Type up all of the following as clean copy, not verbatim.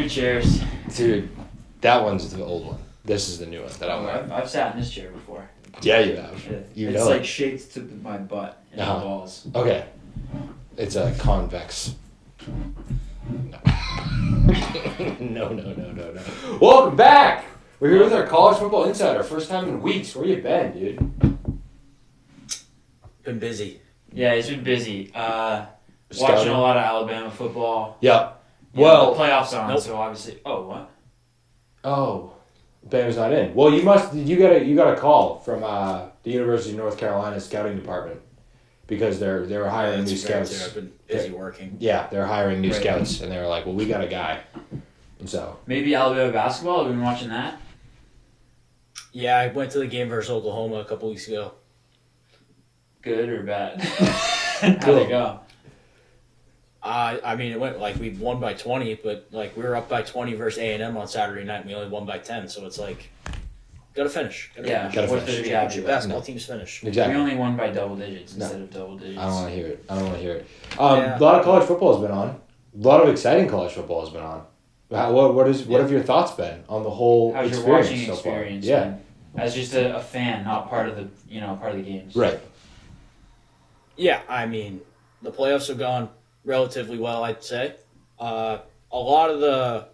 chairs. Dude, that one's the old one. This is the new one that I want. I've sat in this chair before. Yeah, you have. It's like shaped to my butt and the balls. Okay. It's a convex. No. Welcome back! We're here with our college football insider. First time in weeks. Where you been, dude? Been busy. Yeah, he's been busy. Watching a lot of Alabama football. Yeah. The playoffs on, so obviously. Oh, what? Oh, Bama's not in. Well, you got a call from the University of North Carolina scouting department because they're hiring new scouts. I've been busy working. Yeah, they're hiring new scouts, and they were like, "Well, we got a guy." And so maybe Alabama basketball. Have you been watching that? Yeah, I went to the game versus Oklahoma a couple weeks ago. Good or bad? How'd it go? I mean, it went we won by 20, but we were up by 20 versus A&M on Saturday night, and we only won by 10. So it's gotta finish. Gotta finish. Championship basketball teams finish. Exactly. We only won by double digits instead of double digits. I don't want to hear it. A lot of college football has been on. A lot of exciting college football has been on. What have your thoughts been on the whole How's experience your watching so experience? far? Yeah. Been? As just a fan, not part of the games. Right. Yeah, I mean, the playoffs have gone relatively well, I'd say. A lot of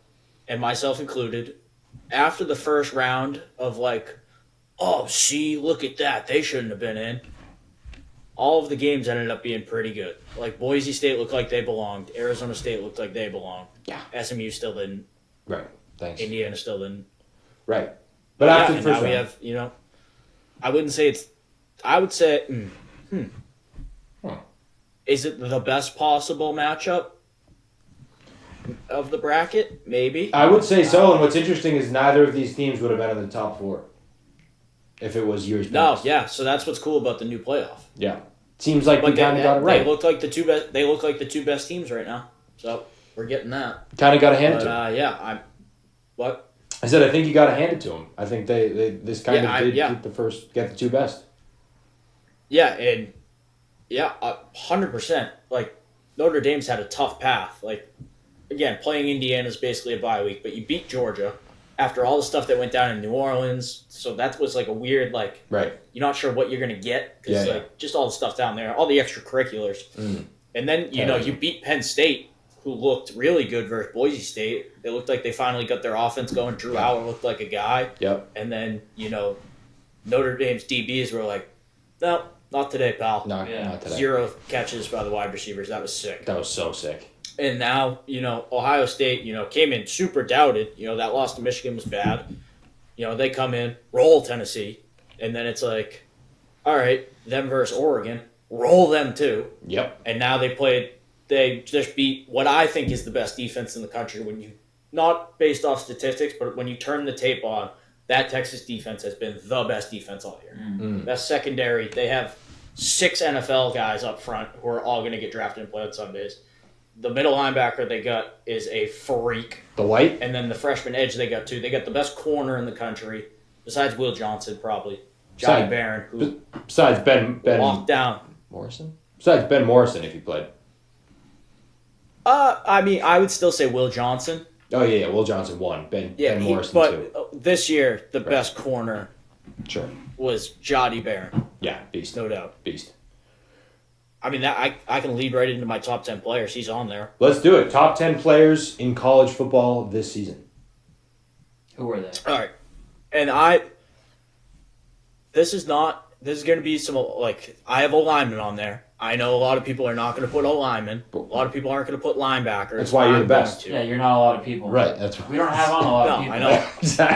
and myself included, after the first round of oh, see, look at that, they shouldn't have been in. All of the games ended up being pretty good. Boise State looked like they belonged. Arizona State looked like they belonged. Yeah. SMU still didn't. Right. Thanks. Indiana still didn't. Right. But after the first round, we have, I wouldn't say it's. I would say, Is it the best possible matchup of the bracket? Maybe. I would say so, and what's interesting is neither of these teams would have been in the top four if it was years past. No, yeah. So that's what's cool about the new playoff. Yeah. Seems like we kind of got it right. They look like the two best. They look like the two best teams right now. So we're getting that. Kind of got to hand it to them. Yeah. What? I said I think you got to hand it to them. I think they this kind of did get the two best. Yeah, and 100%. Notre Dame's had a tough path. Again, playing Indiana is basically a bye week, but you beat Georgia after all the stuff that went down in New Orleans. So that was a weird right. You're not sure what you're gonna get because just all the stuff down there, all the extracurriculars, and then you beat Penn State, who looked really good versus Boise State. They looked like they finally got their offense going. Drew Howard looked like a guy. Yep. And then Notre Dame's DBs were like, no, not today, pal. No, not today. 0 catches by the wide receivers. That was sick. That was so sick. And now, Ohio State, came in super doubted. That loss to Michigan was bad. They come in, roll Tennessee, and then it's all right, them versus Oregon, roll them too. Yep. And now they just beat what I think is the best defense in the country. When you, not based off statistics, but when you turn the tape on, that Texas defense has been the best defense all year. That secondary, they have 6 NFL guys up front who are all going to get drafted and play on Sundays. The middle linebacker they got is a freak. The white? And then the freshman edge they got too. They got the best corner in the country, besides Will Johnson probably. Johnny Barron, who besides Ben locked down. Morrison? Besides Ben Morrison, if he played. I mean, I would still say Will Johnson. Oh, yeah. Will Johnson won. Ben Morrison, but too. This year, the best corner was Johnny Barron. Yeah, beast. No doubt. Beast. I mean, I can lead right into my top 10 players. He's on there. Let's do it. Top 10 players in college football this season. Who were they? All right. And this is going to be some, I have a lineman on there. I know a lot of people are not going to put a lineman. A lot of people aren't going to put linebackers. That's why you're the best. Yeah, you're not a lot of people. Right, that's right. We don't have on a lot of people. I know.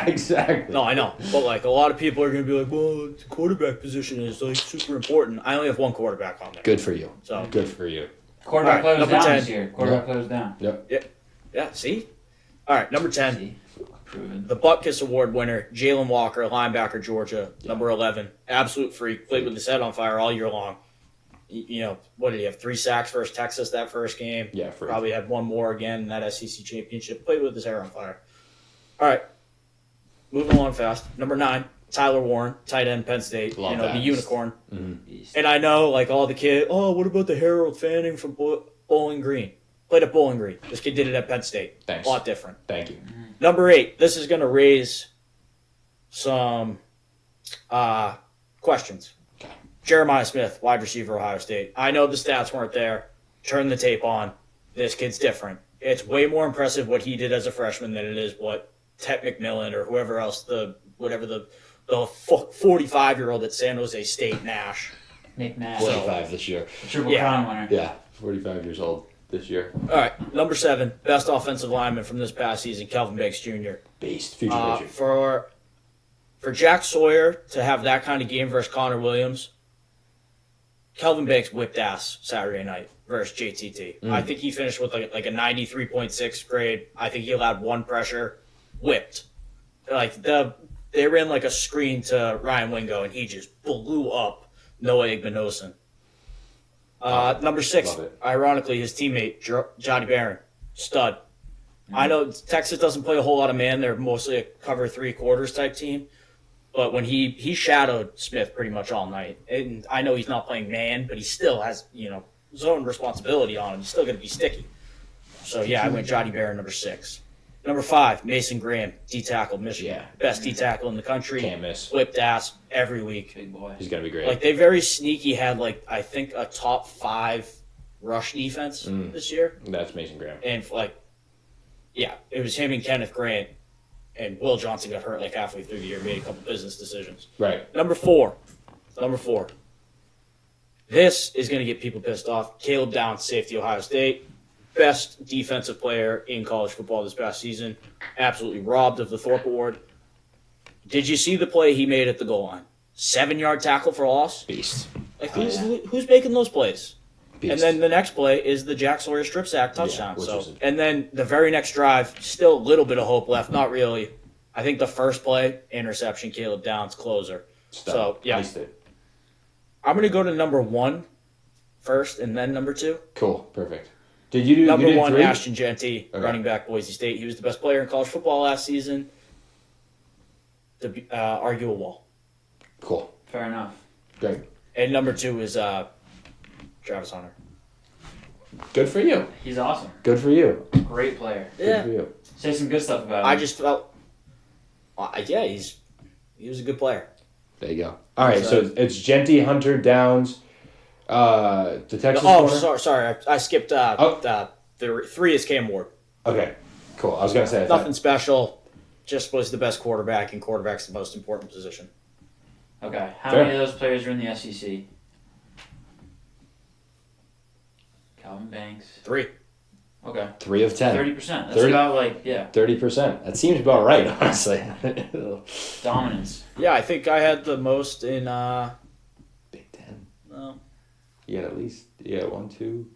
Exactly. No, I know. But, a lot of people are going to be like, well, the quarterback position is, super important. I only have one quarterback on there. Good for you. So good for you. Quarterback plays down 10. this year. Quarterback plays down. Yep. Yeah, see? All right, number 10. See? Proven. The Butkus Award winner, Jalen Walker, linebacker, Georgia, number 11. Absolute freak. Played with his head on fire all year long. What did he have? 3 sacks versus Texas that first game. Yeah, freak. Probably had one more again in that SEC championship. Played with his hair on fire. All right. Moving along fast. Number 9, Tyler Warren, tight end, Penn State. Love the unicorn. Mm-hmm. And I know, all the kids, what about the Harold Fanning from Bowling Green? Played at Bowling Green. This kid did it at Penn State. Thanks. A lot different. Thank you. Number 8. This is going to raise some questions. Jeremiah Smith, wide receiver, Ohio State. I know the stats weren't there. Turn the tape on. This kid's different. It's way more impressive what he did as a freshman than it is what Tet McMillan or whoever else, the 45-year-old at San Jose State, Nash. Nick Nash. 45 this year. Triple Crown winner. Yeah, 45 years old this year. All right, number 7, best offensive lineman from this past season, Kelvin Banks Jr. Beast, future Patriot. For Jack Sawyer to have that kind of game versus Connor Williams, Kelvin Banks whipped ass Saturday night versus JTT. I think he finished with like a 93.6 grade. I think he allowed 1 pressure, whipped. They ran like a screen to Ryan Wingo, and he just blew up Noah Igbinosun. Number 6, ironically, his teammate, Johnny Barron, stud. I know Texas doesn't play a whole lot of man. They're mostly a cover 3/4 type team. But when he shadowed Smith pretty much all night. And I know he's not playing man, but he still has, his own responsibility on him. He's still going to be sticky. So, yeah, I went Johnny Barron, number 6. Number 5, Mason Graham, D-tackle, Michigan. Yeah. Best D-tackle in the country. Can't miss. Whipped ass every week. Big boy. He's going to be great. Like, they very sneaky had, I think a top 5 rush defense this year. That's Mason Graham. And, it was him and Kenneth Grant. And Will Johnson got hurt halfway through the year, made a couple business decisions. Right. Number 4. This is going to get people pissed off. Caleb Downs, safety, Ohio State. Best defensive player in college football this past season. Absolutely robbed of the Thorpe Award. Did you see the play he made at the goal line? 7-yard tackle for a loss? Beast. Who's making those plays? Beast. And then the next play is the Jack Sawyer strip sack touchdown. Yeah, And then the very next drive, still a little bit of hope left. Not really. I think the first play, interception, Caleb Downs, closer. Stop. So, yeah. Iced it. I'm going to go to number 1 first and then number 2. Cool. Perfect. Did you do Number 1, 3? Ashton Genty, running back, Boise State. He was the best player in college football last season. Argue a wall. Cool. Fair enough. Great. And number 2 is Travis Hunter. Good for you. He's awesome. Good for you. Great player. Good for you. Say some good stuff about him. I just felt, he was a good player. There you go. All right, so it's Genty, Hunter, Downs, the Texas corner? Sorry. I skipped. The 3 is Cam Ward. Okay, cool. I was going to say Nothing special. Just was the best quarterback, and quarterback's the most important position. Okay. How Fair. many of those players are in the SEC? Calvin Banks. 3. Okay. 3 of 10. 30%. That's 30. about 30%. That seems about right, honestly. dominance. Yeah, I think I had the most in. Big 10. No. You got at least 1, 2.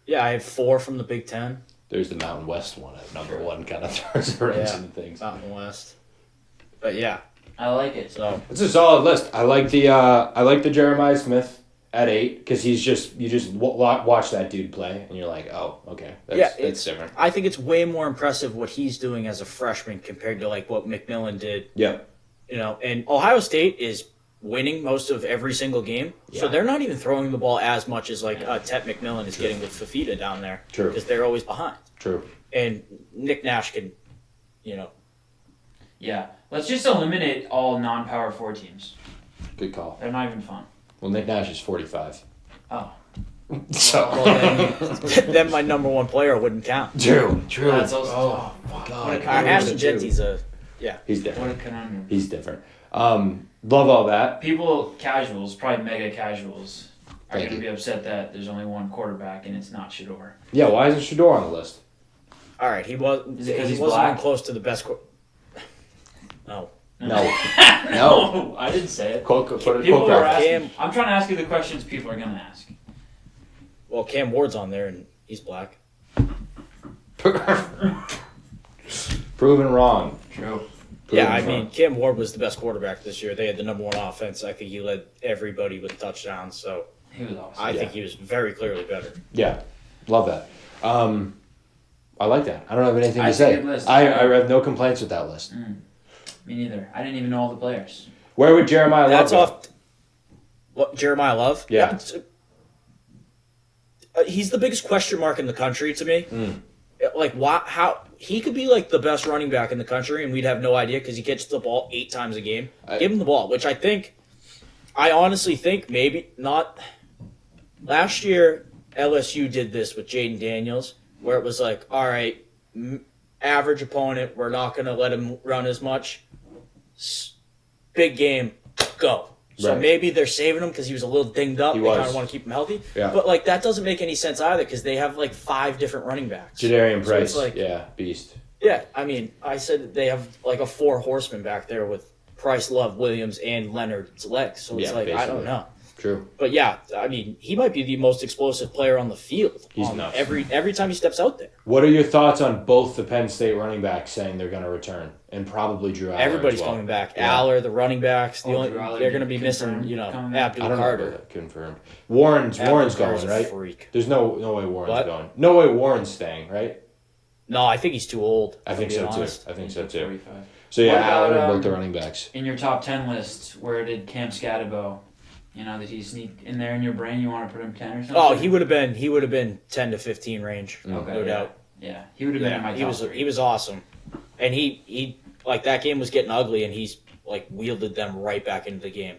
Yeah, I had 4 from the Big Ten. There's the Mountain West one at number 1, kind of throws a wrench into things. Mountain West. But yeah, I like it. so It's a solid list. I like the Jeremiah Smith at 8 because you just watch that dude play and you're like, oh, okay, that's different. I think it's way more impressive what he's doing as a freshman compared to what McMillan did. Yep. And Ohio State is winning most of every single game, so they're not even throwing the ball as much as Tet McMillan is getting with Fafita down there. True. Because they're always behind. True. And Nick Nash can, Yeah. Let's just eliminate all non-Power 4 teams. Good call. They're not even fun. Well, Nick Nash is 45. Oh. So. Well, then my number 1 player wouldn't count. True. That's also. Oh, fuck. God. Ashton Genty's He's different. What a conundrum. He's different. Love all that. People, casuals, probably mega casuals, are Thank going to you. be upset that there's only one quarterback and it's not Shador. Yeah, why isn't Shador on the list? All right, he was. Is it 'cause he he's wasn't black? even close to the best. No. No. No, I didn't say it. People are asking. I'm trying to ask you the questions people are going to ask. Well, Cam Ward's on there, and he's black. Proven wrong. True. Yeah, I mean, Cam Ward was the best quarterback this year. They had the number 1 offense. I think he led everybody with touchdowns. So He was awesome. I think he was very clearly better. Yeah, love that. I like that. I don't have anything to It's a say. good list. I have no complaints with that list. Me neither. I didn't even know all the players. Where would Jeremiah Love That's go? off. What, Jeremiah Love? Yeah. he's the biggest question mark in the country to me. Mm. Like, how he could be like the best running back in the country, and we'd have no idea because he catches the ball 8 times a game. Give him the ball, which I honestly think maybe not. Last year, LSU did this with Jaden Daniels, where it was like, all right, average opponent, we're not going to let him run as much. Big game, go. So maybe they're saving him because he was a little dinged up. They kind of want to keep him healthy. Yeah. But, like, that doesn't make any sense either because they have, like, 5 different running backs. Jadarian Price, so it's like, beast. Yeah, I mean, I said that they have, like, a 4 horsemen back there with Price, Love, Williams, and Leonard's legs. So it's like, basically. I don't know. True. But, yeah, I mean, he might be the most explosive player on the field. He's nuts. Every time he steps out there. What are your thoughts on both the Penn State running backs saying they're going to return? And probably Drew Aller. Everybody's coming back. Yeah. Aller, the running backs, they're going to be missing, Abdul Carter. Confirmed. Warren's going, right? Freak. There's no way Warren's going. No way Warren's staying, right? No, I think he's too old. I think so too. 45. So yeah, Aller and both the running backs. In your top 10 list, where did Cam Scatterbo? Did he sneak in there in your brain? You want to put him 10 or something? Oh, he would have been 10 to 15 range. Okay, no doubt. Yeah, he would have been in my top 3. He was awesome, and he like that game was getting ugly, and he's like wielded them right back into the game.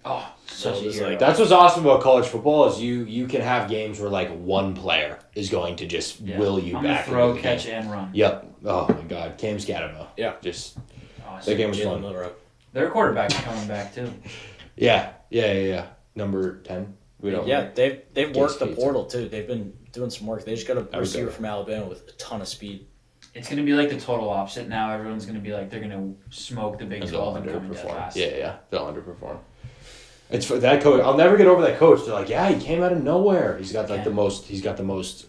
Oh, so it was like that's what's awesome about college football is you can have games where like one player is going to just will you back. Throw, catch, and run. Yep. Oh my God, Cam Scatterbo. Yeah. Just that game was fun. Their quarterback's coming back too. Yeah. Number 10. They've worked the portal too. They've been doing some work. They just got a receiver from Alabama with a ton of speed. It's going to be like the total opposite now. Everyone's going to be like they're going to smoke the Big 12 and come in dead last. Yeah. They'll underperform. It's for that coach. I'll never get over that coach. They're like, yeah, he came out of nowhere. He's got like the most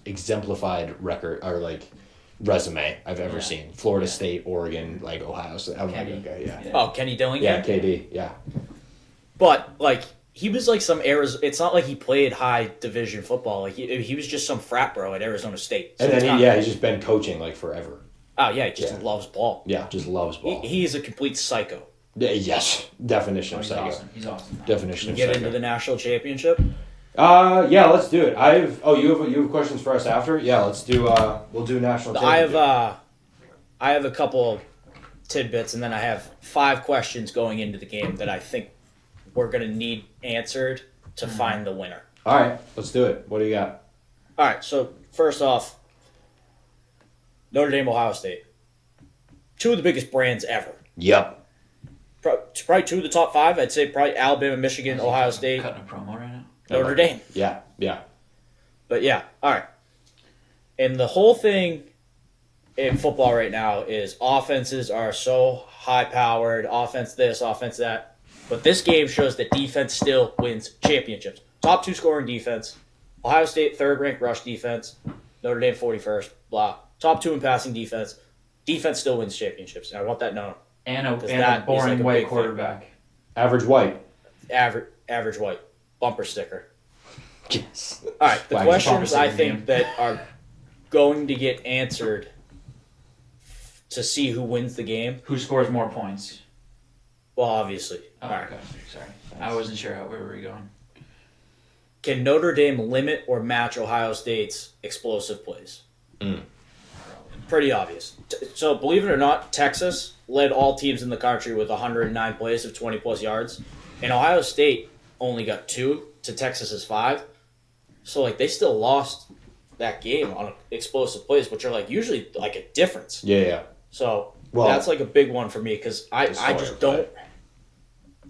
exemplified record or like resume I've ever seen. Florida State, Oregon, like Ohio State. Oh, Kenny Dillingham? Yeah, KD. Yeah. But like he was like some Arizona. It's not like he played high division football. Like he was just some frat bro at Arizona State. So and then he's just been coaching like forever. Oh yeah, he just loves ball. Yeah, just loves ball. He's a complete psycho. Yeah, yes, definition of psycho. Awesome. He's awesome. Definition of psycho. Get into the national championship. Yeah, let's do it. You have questions for us after? Yeah, let's do. We'll do national championship. I have a couple tidbits, and then I have 5 questions going into the game that I think we're going to need answered to find the winner. All right, let's do it. What do you got? All right, so first off, Notre Dame, Ohio State. 2 of the biggest brands ever. Yep. Probably 2 of the top 5. I'd say probably Alabama, Michigan, Ohio State. Cutting a promo right now. Notre Dame. Yeah. But yeah, all right. And the whole thing in football right now is offenses are so high-powered, offense this, offense that. But this game shows that defense still wins championships. Top 2 scoring defense. Ohio State, 3rd-ranked rush defense. Notre Dame, 41st. Blah. Top 2 in passing defense. Defense still wins championships. And I want that known. And a boring like white quarterback. Average white. Average white. Bumper sticker. Yes. All right. The questions I think that are going to get answered to see who wins the game. Who scores more points? Well, obviously. Oh, okay. Sorry. I wasn't sure where we were going. Can Notre Dame limit or match Ohio State's explosive plays? Pretty obvious. So, believe it or not, Texas led all teams in the country with 109 plays of 20-plus yards. And Ohio State only got 2 to Texas's 5. So, like, they still lost that game on explosive plays, which are, like, usually, like, a difference. Yeah. So, that's, like, a big one for me because I just don't...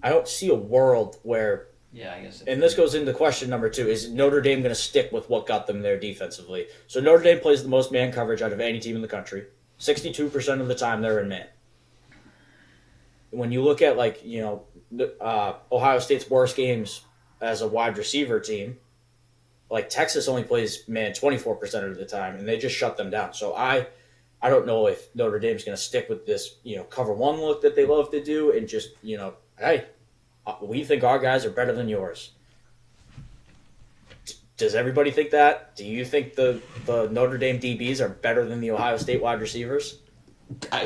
I don't see a world where... Yeah, I guess. And this goes into question number 2. Is Notre Dame going to stick with what got them there defensively? So Notre Dame plays the most man coverage out of any team in the country. 62% of the time they're in man. When you look at, like, Ohio State's worst games as a wide receiver team, like Texas only plays man 24% of the time, and they just shut them down. So I don't know if Notre Dame's going to stick with this, cover 1 look that they love to do and just, hey, we think our guys are better than yours. Does everybody think that? Do you think the Notre Dame DBs are better than the Ohio State wide receivers? I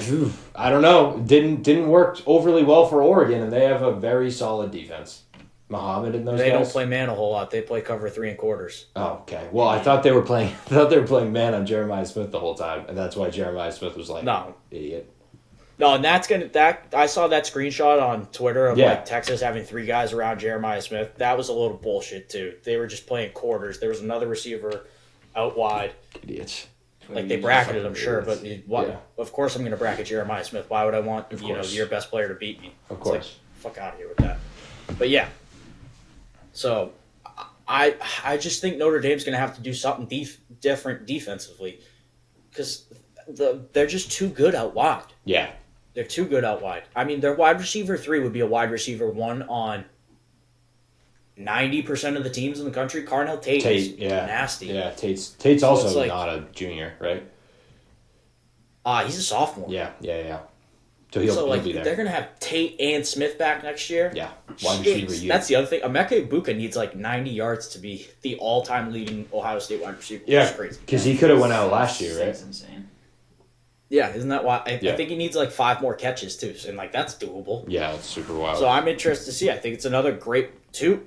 don't know. Didn't work overly well for Oregon, and they have a very solid defense. Muhammad and those They guys? don't play man a whole lot. They play cover 3 1/4. Oh, okay. Well, I thought they were playing. I thought they were playing man on Jeremiah Smith the whole time, and that's why Jeremiah Smith was like, No. idiot. No, and I saw that screenshot on Twitter of Yeah. like Texas having 3 guys around Jeremiah Smith. That was a little bullshit too. They were just playing quarters. There was another receiver out wide. Idiots. Like they bracketed him, sure, but Yeah. of course I'm going to bracket Jeremiah Smith. Why would I want Of you know course. your best player to beat me? Of It's course. like, fuck out of here with that. But yeah, so I just think Notre Dame's going to have to do something different defensively because they're just too good out wide. Yeah. They're too good out wide. I mean, their wide receiver 3 would be a wide receiver 1 on 90% of the teams in the country. Carnell Tate is nasty. Yeah, Tate's also it's like- not a junior, right? He's a sophomore. Yeah. So he'll be they're there. going to have Tate and Smith back next year. Yeah. Wide receiver Jeez, you. that's the other thing. Emeka Ibuka needs like 90 yards to be the all-time leading Ohio State wide receiver. Yeah, That's crazy. because he could have went out last year, right? That's insane. Yeah, isn't that why? I Yeah. think he needs like 5 more catches too, and like that's doable. Yeah, it's super wild. So I'm interested to see. I think it's another great two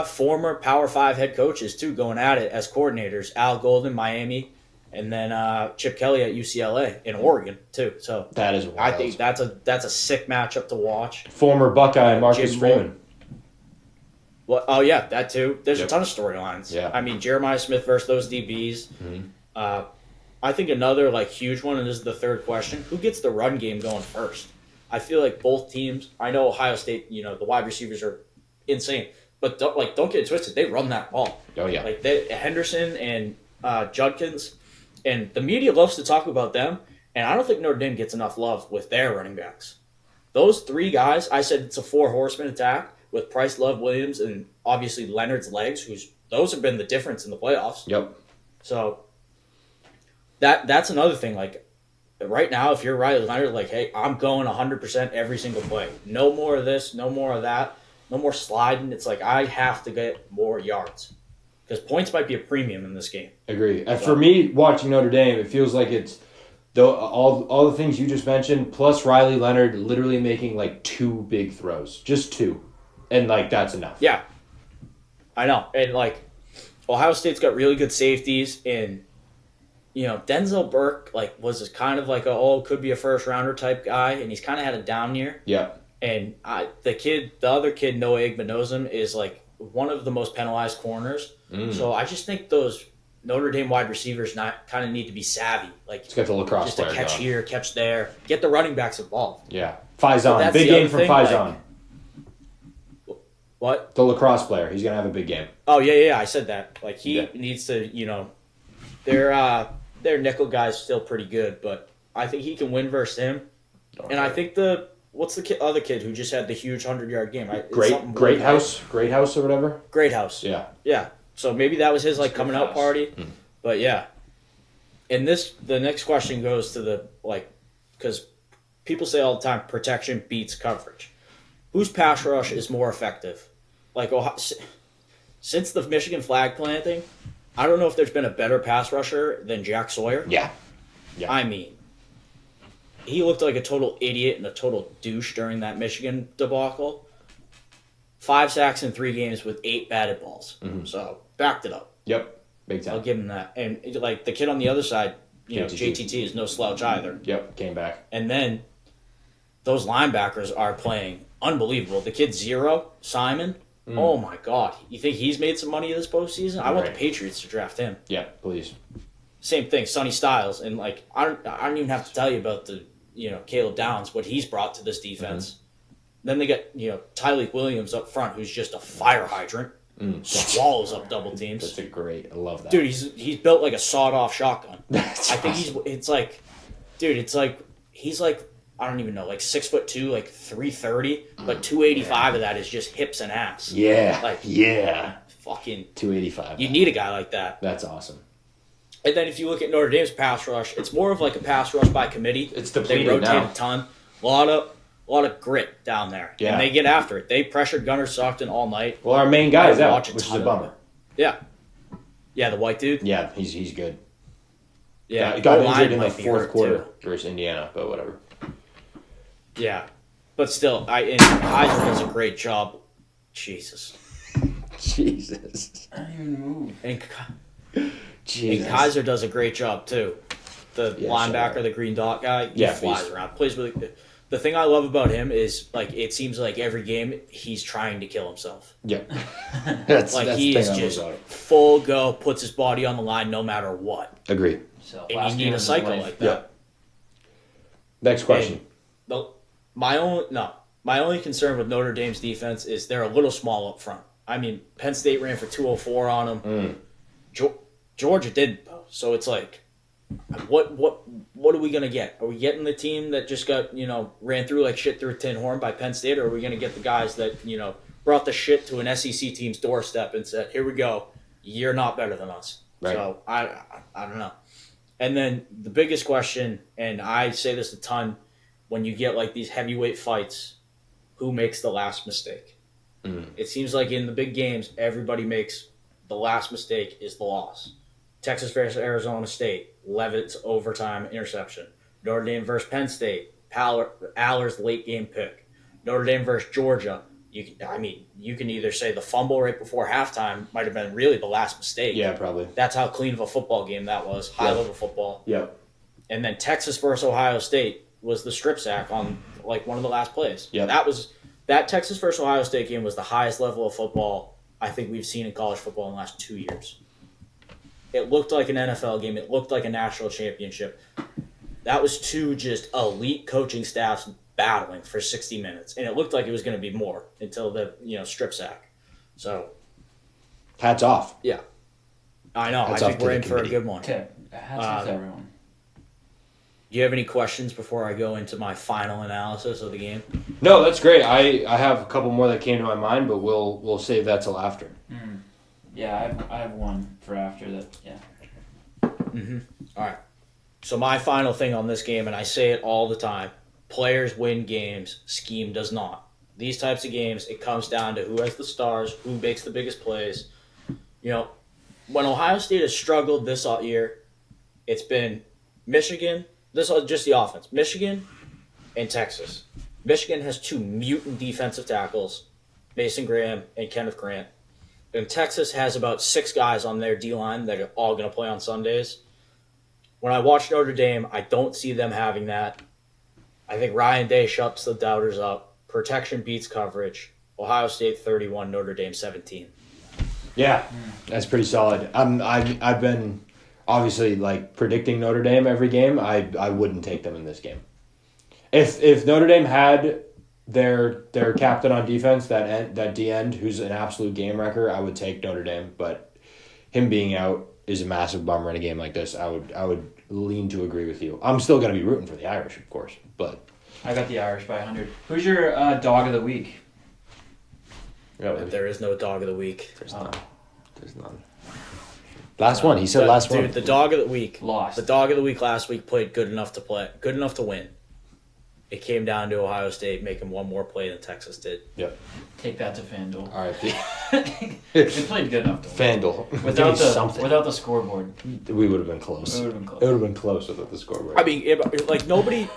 former Power 5 head coaches too going at it as coordinators. Al Golden, Miami, and then Chip Kelly at UCLA in Oregon too. So that is wild. I think that's a sick matchup to watch. Former Buckeye Marcus Jim Freeman. Well, oh yeah, that too. There's Yep. a ton of storylines. Yeah. I mean Jeremiah Smith versus those DBs. I think another like huge one, and this is the third question: who gets the run game going first? I feel like both teams. I know Ohio State. You know the wide receivers are insane, but don't get it twisted. They run that ball. Oh yeah. Like Henderson and Judkins, and the media loves to talk about them. And I don't think Notre Dame gets enough love with their running backs. Those 3 guys, I said it's a 4 horseman attack with Price, Love, Williams, and obviously Leonard's legs. Those have been the difference in the playoffs. Yep. So that's another thing. Like right now, if you're Riley Leonard, like, hey, I'm going 100% every single play. No more of this, no more of that, no more sliding. It's like I have to get more yards because points might be a premium in this game. Agree. And for me, watching Notre Dame, it feels like it's all the things you just mentioned, plus Riley Leonard literally making like 2 big throws, just 2, and like that's enough. Yeah, I know. And like Ohio State's got really good safeties, and you know Denzel Burke like was kind of like could be a first rounder type guy, and he's kind of had a down year. Yeah. And the other kid, Noah Igbenozim, is like one of the most penalized corners. So I just think those Notre Dame wide receivers kind of need to be savvy. Like Let's get the lacrosse just a player catch going. here, catch there. Get the running backs involved. Yeah. Faison. that's Big the game other from thing, Faison. What? The lacrosse player. He's going to have a big game. Oh, yeah, I said that. Like, he Yeah. needs to, their nickel guy's still pretty good, but I think he can win versus him. And I think what's the other kid who just had the huge 100-yard game? Great House or whatever. Great House. Yeah. Yeah. So maybe that was his, like, coming out House. party. But, yeah. And the next question goes to because people say all the time, protection beats coverage. Whose pass rush is more effective? Like, since the Michigan flag planting, I don't know if there's been a better pass rusher than Jack Sawyer. Yeah. I mean, he looked like a total idiot and a total douche during that Michigan debacle. 5 sacks in 3 games with 8 batted balls. So, backed it up. Yep. Big time. I'll give him that. And, like, the kid on the other side, JTT is no slouch either. Yep. Came back. And then those linebackers are playing unbelievable. The kid Zero, Simon, oh my God. You think he's made some money this postseason? I want the Right. Patriots to draft him. Yeah. Please. Same thing, Sonny Styles. And, like, I don't even have to tell you about Caleb Downs, what he's brought to this defense. Then they got, Tyleek Williams up front, who's just a fire hydrant. Swallows up double teams. That's I love that. Dude, he's built like a sawed-off shotgun. That's I think awesome. he's like I don't even know, like 6'2", like 330, but 285 of that is just hips and ass. Yeah. Like, yeah. Fucking 285. you need a guy like that. That's awesome. And then if you look at Notre Dame's pass rush, it's more of like a pass rush by committee. It's They depleted rotate now. a ton. A lot of grit down there. Yeah. And they get after it. They pressured Gunnar Stockton all night. Well, our main guy is I out, watch which is ton a of bummer. it. Yeah. Yeah, the white dude. Yeah, he's good. Yeah. Got O-line injured in the might be fourth hurt, quarter too. versus Indiana, but whatever. Yeah. But still, and Heisman does a great job Jesus. Jesus. I don't even move. And Jesus. Kaiser does a great job too. The Yeah, linebacker, sure. the green dot guy, he flies around, plays really good. The thing I love about him is like it seems like every game he's trying to kill himself. Yep. that's He the is thing I just love about it. full go, puts his body on the line no matter what. Agree. So And you need a cycle like that. Yep. Next question. My only concern with Notre Dame's defense is they're a little small up front. I mean, Penn State ran for 204 on them. Georgia didn't, though. So it's like, what are we gonna get? Are we getting the team that just got ran through like shit through a tin horn by Penn State, or are we gonna get the guys that brought the shit to an SEC team's doorstep and said, "Here we go, you're not better than us." Right. So I don't know. And then the biggest question, and I say this a ton, when you get like these heavyweight fights, who makes the last mistake? It seems like in the big games, everybody makes the last mistake is the loss. Texas versus Arizona State, Levitt's overtime interception. Notre Dame versus Penn State, Aller's late game pick. Notre Dame versus Georgia, you can either say the fumble right before halftime might have been really the last mistake. Yeah, probably. That's how clean of a football game that was, high-level football. Yep. And then Texas versus Ohio State was the strip sack on like one of the last plays. Yep. That Texas versus Ohio State game was the highest level of football I think we've seen in college football in the last 2 years. It looked like an NFL game. It looked like a national championship. That was two just elite coaching staffs battling for 60 minutes, and it looked like it was going to be more until the strip sack. So, hats off. Yeah, I know. Hats I off think to we're the in for a committee. good one. Okay. Hats off to everyone. Do you have any questions before I go into my final analysis of the game? No, that's great. I have a couple more that came to my mind, but we'll save that till after. Yeah, I have one for after that. Yeah. All right. So my final thing on this game, and I say it all the time, players win games, scheme does not. These types of games, it comes down to who has the stars, who makes the biggest plays. When Ohio State has struggled this year, it's been Michigan, this is just the offense, Michigan and Texas. Michigan has two mutant defensive tackles, Mason Graham and Kenneth Grant. And Texas has about 6 guys on their D-line that are all going to play on Sundays. When I watch Notre Dame, I don't see them having that. I think Ryan Day shuts the doubters up. Protection beats coverage. Ohio State 31, Notre Dame 17. Yeah, that's pretty solid. I've been obviously like predicting Notre Dame every game. I wouldn't take them in this game. If Notre Dame had their captain on defense, that D end who's an absolute game wrecker, I would take Notre Dame. But him being out is a massive bummer in a game like this. I would lean to agree with you. I'm still gonna be rooting for the Irish, of course, but I got the Irish by 100. Who's your dog of the week? There is no dog of the week. There's none. There's none. Last one. He said last one. Dude, the dog of the week. Lost. The dog of the week last week played good enough to win. It came down to Ohio State making one more play than Texas did. Yep. Take that to FanDuel. All right. They played good enough to win. FanDuel. Without the scoreboard. We would have been close. It would have been close. It would have been close without the scoreboard. I mean, nobody,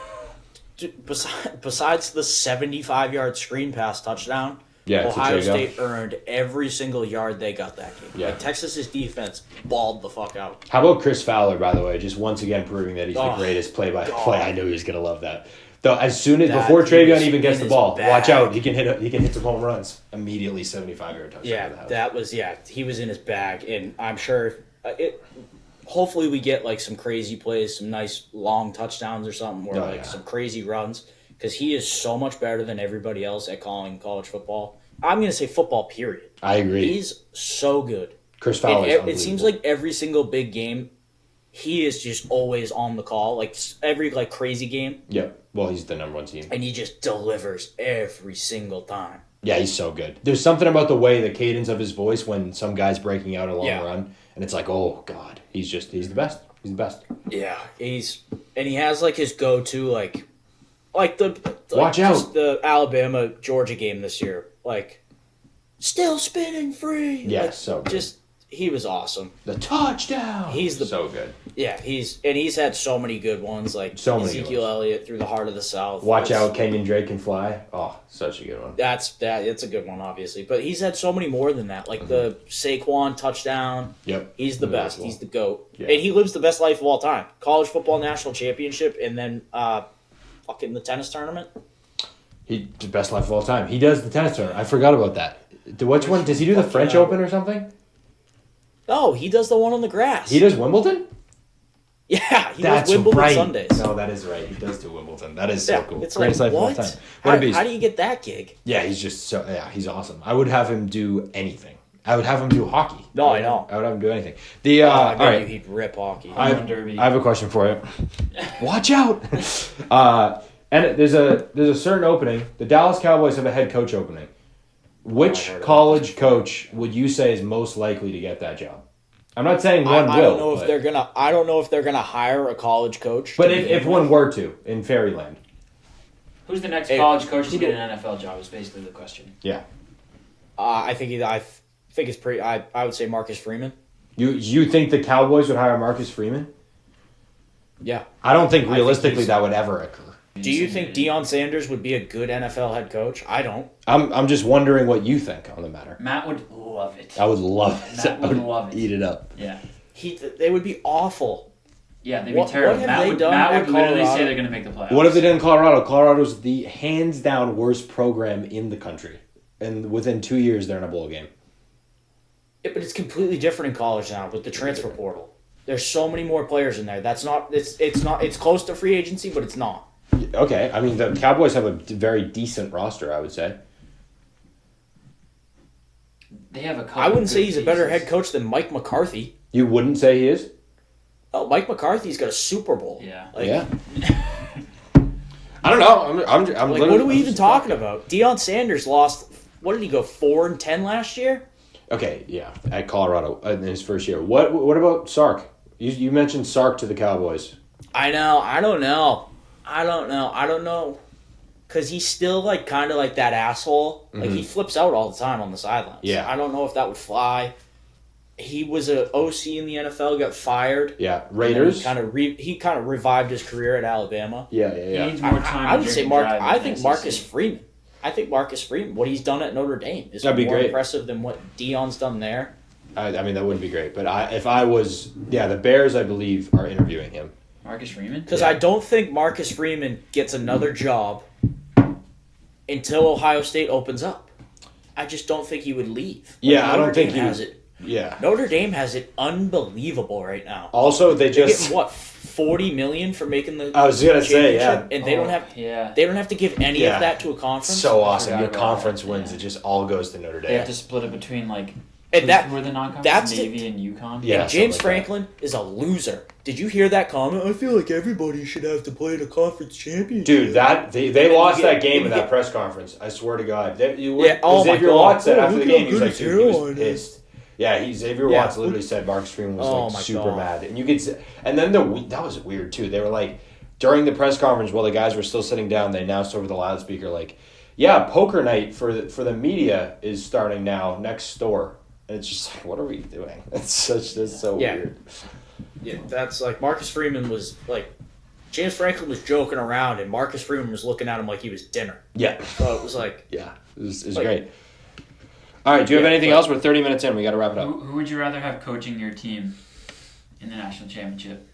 besides the 75-yard screen pass touchdown, Ohio State earned every single yard they got that game. Yeah. Like, Texas's defense balled the fuck out. How about Chris Fowler, by the way? Just once again proving that he's the greatest play-by-play. I knew he was going to love that. Though before Travion even gets the ball, watch out. He can hit some home runs. Immediately 75-yard touchdown. Yeah, he was in his bag, and I'm sure hopefully we get like some crazy plays, some nice long touchdowns or something, or some crazy runs, because he is so much better than everybody else at calling college football. I'm going to say football, period. I agree. He's so good. Chris Fowler is it seems like every single big game, he is just always on the call, like every crazy game. Yep. Well, he's the number one team. And he just delivers every single time. Yeah, he's so good. There's something about the way, the cadence of his voice when some guy's breaking out a long run, and it's like, oh, God, he's the best. He's the best. Yeah, he has like his go-to, watch out. Just the Alabama-Georgia game this year. Like, still spinning free. Yeah, like, so good. Just he was awesome. The touchdown. He's the so good. Yeah, he's had so many good ones, like So many Ezekiel Elliott through the heart of the South. Watch out, Kenyon Drake can fly. Oh, such a good one. It's a good one, obviously, but he's had so many more than that. Like the Saquon touchdown. Yep. He's the best. He's the GOAT, Yeah. and he lives the best life of all time. College football national championship, and then fucking the tennis tournament. He the best life of all time. He does the tennis tournament. I forgot about that. Which one does he do? The French Open or something? No, he does the one on the grass. He does Wimbledon. Yeah, he does Wimbledon Sundays. No, that is right. He does do Wimbledon. That is so cool. It's Greatest like, life what? of all time. What a beast. How do you get that gig? Yeah, he's just so. Yeah, he's awesome. I would have him do anything. I would have him do hockey. No, I know. I would have him do anything. The I all bet right. you he'd rip hockey. I have a question for you. Watch out. And there's a certain opening. The Dallas Cowboys have a head coach opening. Which college coach would you say is most likely to get that job? I'm not saying one will. I don't know if they're gonna. I don't know if they're gonna hire a college coach. But if one were to in Fairyland, who's the next college coach to get an NFL job? Is basically the question. Yeah. I think it's pretty. I would say Marcus Freeman. You think the Cowboys would hire Marcus Freeman? Yeah. I don't think realistically that would ever occur. Do you think Deion Sanders would be a good NFL head coach? I don't. I'm just wondering what you think on the matter. Matt would love it. I would love it. Matt would love it. Eat it up. Yeah. They would be awful. Yeah, they'd be terrible. What have they done Matt at would literally Colorado? say they're going to make the playoffs. What have they done in Colorado? Colorado's the hands down worst program in the country, and within 2 years they're in a bowl game. Yeah, but it's completely different in college now with the transfer portal. There's so many more players in there. That's not. It's not. It's close to free agency, but it's not. Okay, I mean the Cowboys have a very decent roster, I would say. They have a couple I wouldn't say good he's a better pieces. head coach than Mike McCarthy. You wouldn't say he is? Oh, Mike McCarthy's got a Super Bowl. Yeah. Yeah. I don't know. I'm Like, what are we even talking about? Deion Sanders lost. What did he go 4-10 last year? Okay, yeah, at Colorado in his first year. What about Sark? You mentioned Sark to the Cowboys. I know. I don't know. Because he's still like kind of like that asshole. Like he flips out all the time on the sidelines. Yeah. I don't know if that would fly. He was a OC in the NFL, got fired. Yeah, Raiders. He kind of revived his career at Alabama. Yeah. He needs more time. I would to say drink and drive I in think the Marcus SEC. Freeman. I think Marcus Freeman, what he's done at Notre Dame, is That'd be more great. impressive than what Deion's done there. I mean, that wouldn't be great. But the Bears, I believe, are interviewing him. Marcus Freeman? Because I don't think Marcus Freeman gets another job until Ohio State opens up. I just don't think he would leave. Yeah, I don't think he has would. it. Yeah. Notre Dame has it unbelievable right now. Also, They're getting what, $40 million for making the I was gonna say, yeah. championship? And they don't have Yeah. they don't have to give any Yeah. of that to a conference. So awesome. forgot Your about conference that, wins. yeah. It just all goes to Notre They Dame. have to split it between like And who that- were the non-conference? that's the- Navy and UConn. Yeah. And James something like that. Franklin is a loser. Did you hear that comment? I feel like everybody should have to play in a conference championship. Dude, they then lost you get- that game in you that get- press conference. I swear to God. Oh my Xavier God. Watts said Oh, after the look how game, he was good like, his dude, he was hairline is. pissed. Yeah, Xavier Yeah. Watts literally said Marcus Freeman was Oh my super God. mad, and you could, and then that was weird too. They were like, during the press conference while the guys were still sitting down, they announced over the loudspeaker like, "Yeah, poker night for the media is starting now next door," and it's just like, what are we doing? It's so weird. Yeah, that's like Marcus Freeman was like James Franklin was joking around and Marcus Freeman was looking at him like he was dinner. Yeah, So it was like yeah, it was Like- great. All right, do you have Yeah, anything but- else? We're 30 minutes in. We got to wrap it up. Who would you rather have coaching your team in the national championship?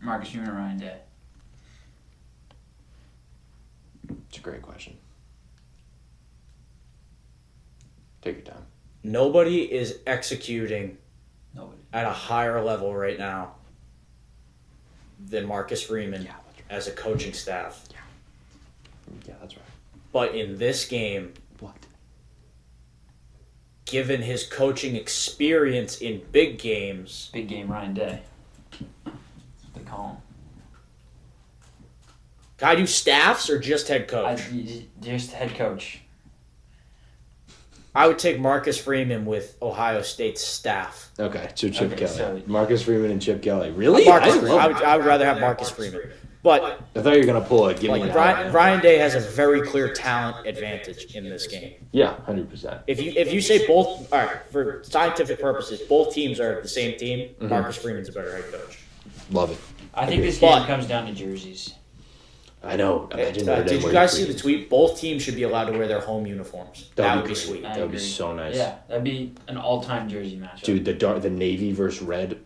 Marcus Freeman or Ryan Day? It's a great question. Take your time. nobody is executing Nobody. at a higher level right now than Marcus Freeman as a coaching staff. Yeah, that's right. But in this game, What? given his coaching experience in big games, Big game Ryan Day. They call him. guy do staffs or just head coach? Just head coach. I would take Marcus Freeman with Ohio State's staff. Okay, so Chip Okay, Kelly. so- Marcus Freeman and Chip Kelly. Really? Marcus I Freeman. love I would rather have Marcus Freeman. But I thought you were gonna pull a give me like a Ryan Day has a very clear talent advantage in this game. Yeah, 100%. If you say both, all right, for scientific purposes, both teams are the same team. Marcus Freeman's a better head coach. Love it. I think this game comes down to jerseys. I know. Imagine Notre Dame Did you wearing guys see green. the tweet? Both teams should be allowed to wear their home uniforms. That would be sweet. That would be so nice. Yeah, that'd be an all-time jersey matchup. Dude, the navy versus red.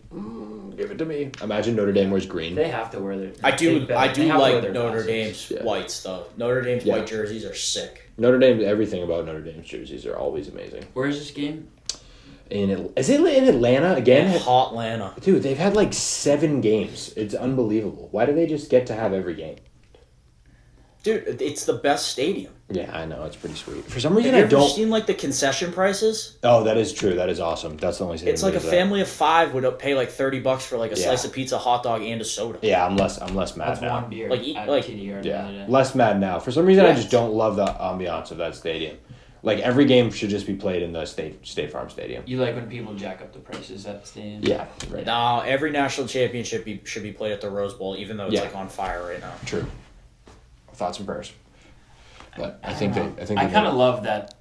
Give it to me. Imagine Notre Dame wears green. They have to wear their. I do they have to wear like their Notre glasses. Dame's whites though. Notre Dame's Yeah. white jerseys are sick. Notre Dame, everything about Notre Dame's jerseys are always amazing. Where is this game? Is it in Atlanta again? Hot Atlanta. Dude, they've had like 7 games. It's unbelievable. Why do they just get to have every game? Dude, it's the best stadium. Yeah, I know. It's pretty sweet. For some Have reason, you I ever don't. seen like the concession prices? Oh, that is true. That is awesome. That's the only thing. It's like a family of 5 would pay like $30 for like a slice of pizza, hot dog, and a soda. Yeah, I'm less mad That's now. one beer. Like, at like- TDR the other Yeah, day. less mad now. For some reason, I Yes. just don't love the ambiance of that stadium. Like every game should just be played in the State Farm Stadium. You like when people jack up the prices at the stadium? Yeah, right. No, every national championship should be played at the Rose Bowl, even though it's Yeah. like on fire right now. True. Thoughts and prayers. But I I think I kind of love that.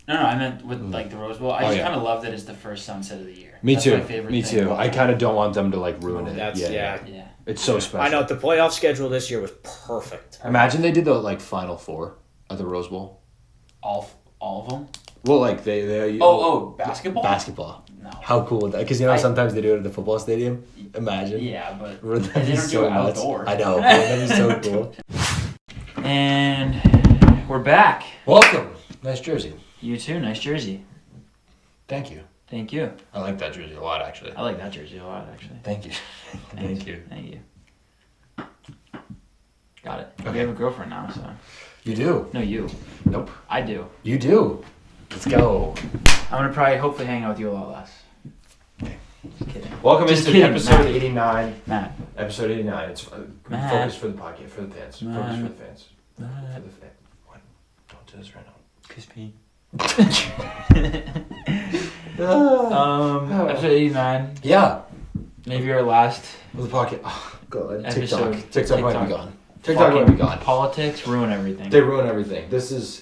No, I meant with like the Rose Bowl. I Oh, just yeah. kind of love that it's the first sunset of the year. Me That's too. My favorite Me thing too. about I it. kind of don't want them to like ruin it. That's Yeah. It's so special. I know the playoff schedule this year was perfect. Imagine they did the like Final Four at the Rose Bowl. All of them. Well, like they. Basketball. Basketball. No. How cool would that? Because sometimes they do it at the football stadium. Imagine. Yeah, but Wouldn't they that be don't do so it nuts? outdoors. I know. That'd be so cool. And we're back. Welcome. Nice jersey. You too. Nice jersey. Thank you. Thank you. I like that jersey a lot, actually. I like that jersey a lot, actually. Thank you. Thank you. Thank you. Got it. Okay. We have a girlfriend now, so. You do. No, you. Nope. I do. You do. Let's go. I'm gonna probably hopefully hang out with you a lot less. Just kidding. Welcome Just into kidding, episode Matt. 89. Matt. Episode 89. It's Matt. focus for the podcast, for the fans. Focus Matt. for the fans. Matt. For the fans. What? Don't do this right now. Kiss me. Episode 89. Yeah. Maybe our last The podcast. Oh, God. Episode. TikTok might be TikTok. gone. TikTok might be gone. Politics ruin everything. They ruin everything.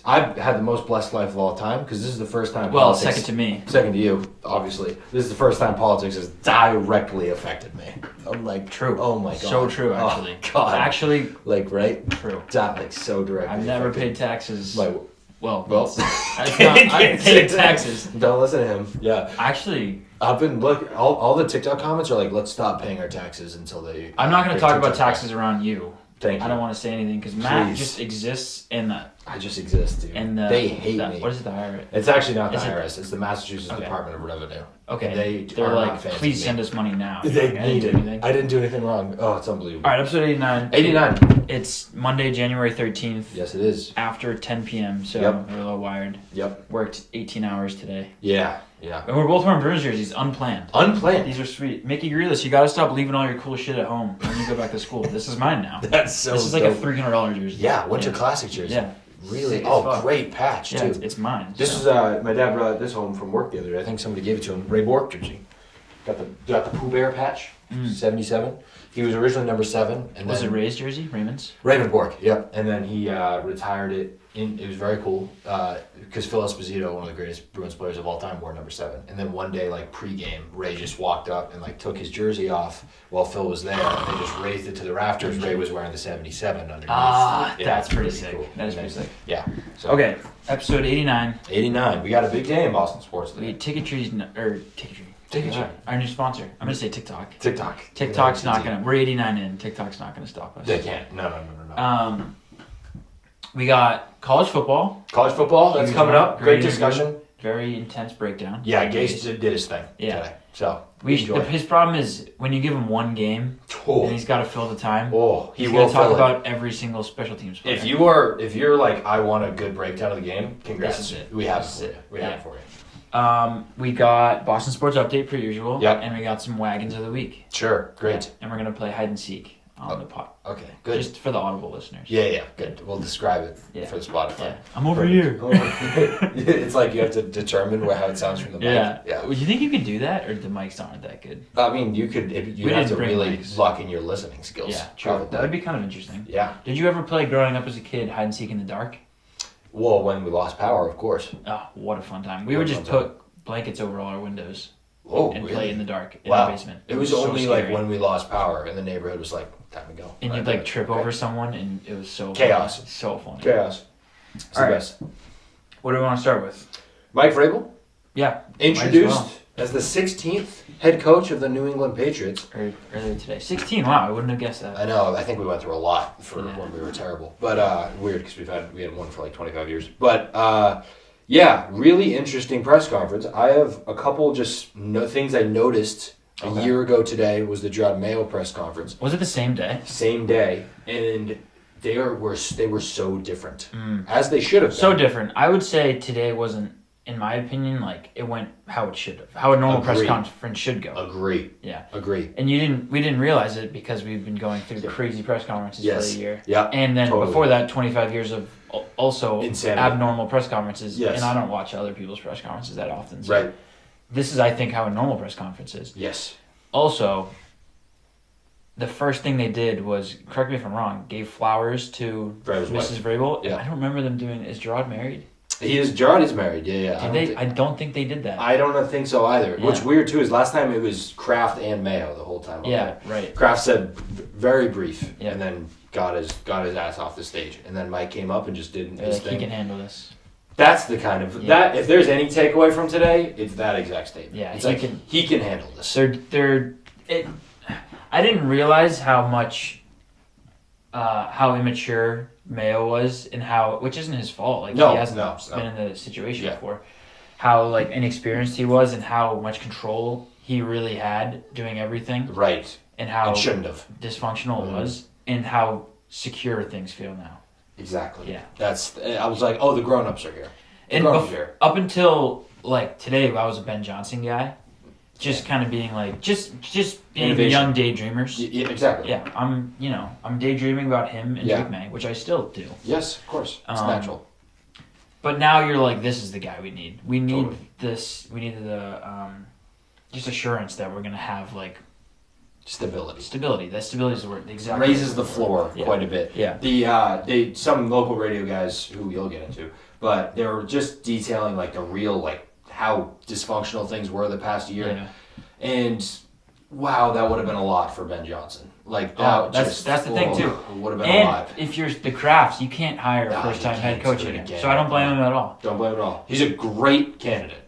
I've had the most blessed life of all time because this is the first time. Well, politics, second to me. Second to you, obviously. This is the first time politics has directly affected me. I'm like, True. Oh my God. So true, actually. Oh, God. Actually, Like, right? true. Like, so directly. I've never affected. paid taxes. Like, Well, well. I paid taxes. Don't listen to him. Yeah. Actually, I've been all the TikTok comments are like, let's stop paying our taxes until they. I'm not going to their talk about TikTok taxes around you. Thank you. I don't want to say anything because Matt Please. just exists in the I just exist, dude. They hate me. What is it, the IRS? It's actually not the Is it- IRS. It's the Massachusetts Okay. Department of Revenue. Okay, They they're are like, not fans please of me. send us money now. They Like, I didn't need do it. anything. I didn't do anything wrong. Oh, it's unbelievable. All right, episode 89. 89. It's Monday, January 13th. Yes, it is. After 10 p.m. So Yep. we're a little wired. Yep. Worked 18 hours today. Yeah. And we're both wearing Bruins jerseys, unplanned. Unplanned. These are sweet. Mickey Grealish, you gotta stop leaving all your cool shit at home when you go back to school. This is mine now. That's so This is like dope. a $300 jersey. Yeah, Winter Classic jersey. Yeah. Really? Sick as Oh, fuck. great patch, Yeah, too. it's mine. This so. is my dad brought this home from work the other day. I think somebody gave it to him. Ray Bork jersey. Got the Pooh Bear patch. 77. He was originally number 7, and Was then it Ray's jersey? Raymond's? Raymond Bork. Yep. And then he retired it. It was very cool because Phil Esposito, one of the greatest Bruins players of all time, wore number 7. And then one day, like pregame, Ray just walked up and like took his jersey off while Phil was there, and they just raised it to the rafters. Ray was wearing the 77 underneath. Ah, Yeah, that's it's pretty really sick. cool. That is And pretty then- sick. Yeah. So Okay, episode 89. 89. We got a big day in Boston sports We today. Tickettree. Tickettree. Our new sponsor. I'm gonna say TikTok. TikTok. TikTok's not gonna. We're 89 in. TikTok's not gonna stop us. They can't. No. We got college football. College football. That's Huge coming one. up. Great Great discussion. Very intense breakdown. Yeah, Gecse did his thing Yeah. today. So His problem is when you give him one game and he's got to fill the time. He He's will gonna talk fill it. about every single special teams player. If you're like, I want a good breakdown of the game, congrats. This is it. We have This it is for you. it. We have it for you. We got Boston Sports Update per usual. Yep. And we got some Wagons of the Week. Sure. Great. And we're gonna play hide and seek on the pot. Okay, good. Just for the audible listeners. Yeah, good. We'll describe it for the Spotify. Yeah. I'm over here. It's like you have to determine how it sounds from the mic. Yeah. Would you think you could do that, or the mics aren't that good? I mean, you could. You have to really lock in your listening skills. Yeah, true. That would be kind of interesting. Yeah. Did you ever play growing up as a kid hide and seek in the dark? Well, when we lost power, of course. Oh, what a fun time! We would just put blankets over all our windows. And really? play in the dark in the basement. It was only like when we lost power and the neighborhood was like, time to go. And you'd like trip over someone, and it was so chaos. Funny. So funny. Chaos. It's the best. What do we want to start with? Mike Vrabel? Yeah. Introduced as the 16th head coach of the New England Patriots. Earlier today. 16, wow, I wouldn't have guessed that. I know, I think we went through a lot for when we were terrible. But weird because we had one for like 25 years. But yeah, really interesting press conference. I have a couple things I noticed a year ago today was the Gerard Mayo press conference. Was it the same day? Same day. And they were so different. As they should have been. So different. I would say today wasn't, in my opinion, like it went how it should have. How a normal press conference should go. Agree. Yeah. Agree. And we didn't realize it because we've been going through crazy press conferences for a year. Yeah. And then before that, 25 years of also insanity. Abnormal press conferences. Yes. And I don't watch other people's press conferences that often. So right. This is, I think, how a normal press conference is. Yes. Also, the first thing they did was, correct me if I'm wrong, gave flowers to Mrs. Vrabel. Yeah. I don't remember them doing. Is Gerard married? Gerard is married. Yeah. I don't think they did that. I don't think so either. Yeah. What's weird too is last time it was Kraft and Mayo the whole time. Right. Kraft said very brief, Yeah. and then got his ass off the stage, and then Mike came up and just did his thing. He can handle this. That's the kind of that. If there's any takeaway from today, it's that exact statement. Yeah, it's he can handle this. I didn't realize how much, how immature Mayo was, and which isn't his fault. Like he hasn't been in the situation before. How like inexperienced he was, and how much control he really had doing everything. Right. And how it shouldn't have dysfunctional it was, and how secure things feel now. Exactly. Yeah. I was like, oh, the grown-ups are here. Up until like today, I was a Ben Johnson guy. Just kind of being like, just being Innovation. Young daydreamers. Yeah, exactly. Yeah, I'm daydreaming about him and Drake May, which I still do. Yes, of course. It's natural. But now you're like, this is the guy we need. We need this. We need the just assurance that we're gonna have like stability. That stability is the word. Exactly. Raises the floor quite a bit. Yeah. Some local radio guys who you'll get into, but they were just detailing like the real like how dysfunctional things were the past year. Yeah. And wow, that would have been a lot for Ben Johnson. Like that that's the thing too. Would have been a lot. And if you're the Crafts, you can't hire a first-time head coach again. So I don't blame him at all. Don't blame him at all. He's a great candidate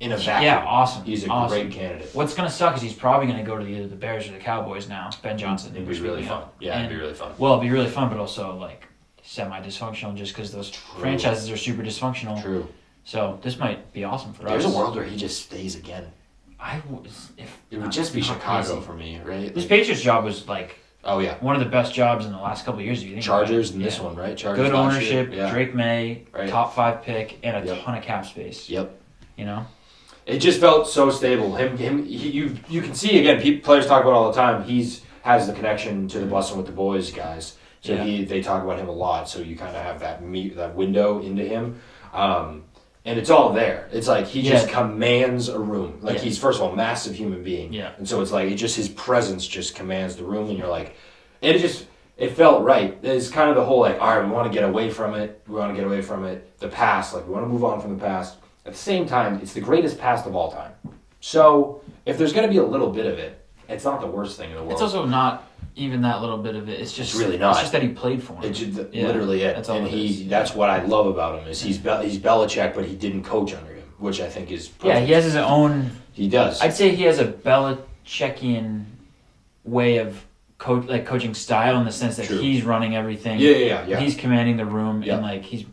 in a vacuum. Yeah, awesome. He's a great candidate. What's gonna suck is he's probably gonna go to either the Bears or the Cowboys now. Ben Johnson. It'd be really fun. Yeah, it'd be really fun. Well, it'd be really fun, but also like semi-dysfunctional, just because those franchises are super dysfunctional. True. So this might be awesome for us. There's a world where he just stays again. It would just be Chicago for me, right? This Patriots job was like one of the best jobs in the last couple of years. If you think Chargers and this one, right? Chargers. Good ownership, Drake May, top 5 pick, and a ton of cap space. Yep. You know, it just felt so stable. You can see again. Players talk about it all the time. Has the connection to the busting with the boys guys. So they talk about him a lot. So you kind of have that window into him. And it's all there. It's like he just commands a room. Like he's first of all a massive human being. Yeah. And so it's like his presence just commands the room, and you're like, it felt right. It's kind of the whole like, all right, we want to get away from it. We want to get away from it. The past, like we want to move on from the past. At the same time, it's the greatest past of all time. So if there's going to be a little bit of it, it's not the worst thing in the world. It's also not even that little bit of it. It's really not. It's just that he played for him. It's literally it. That's all and that's what I love about him is he's Belichick, but he didn't coach under him, which I think is perfect. Yeah, he has his own. He does. I'd say he has a Belichickian way of coaching style in the sense that he's running everything. Yeah. He's commanding the room and like he's.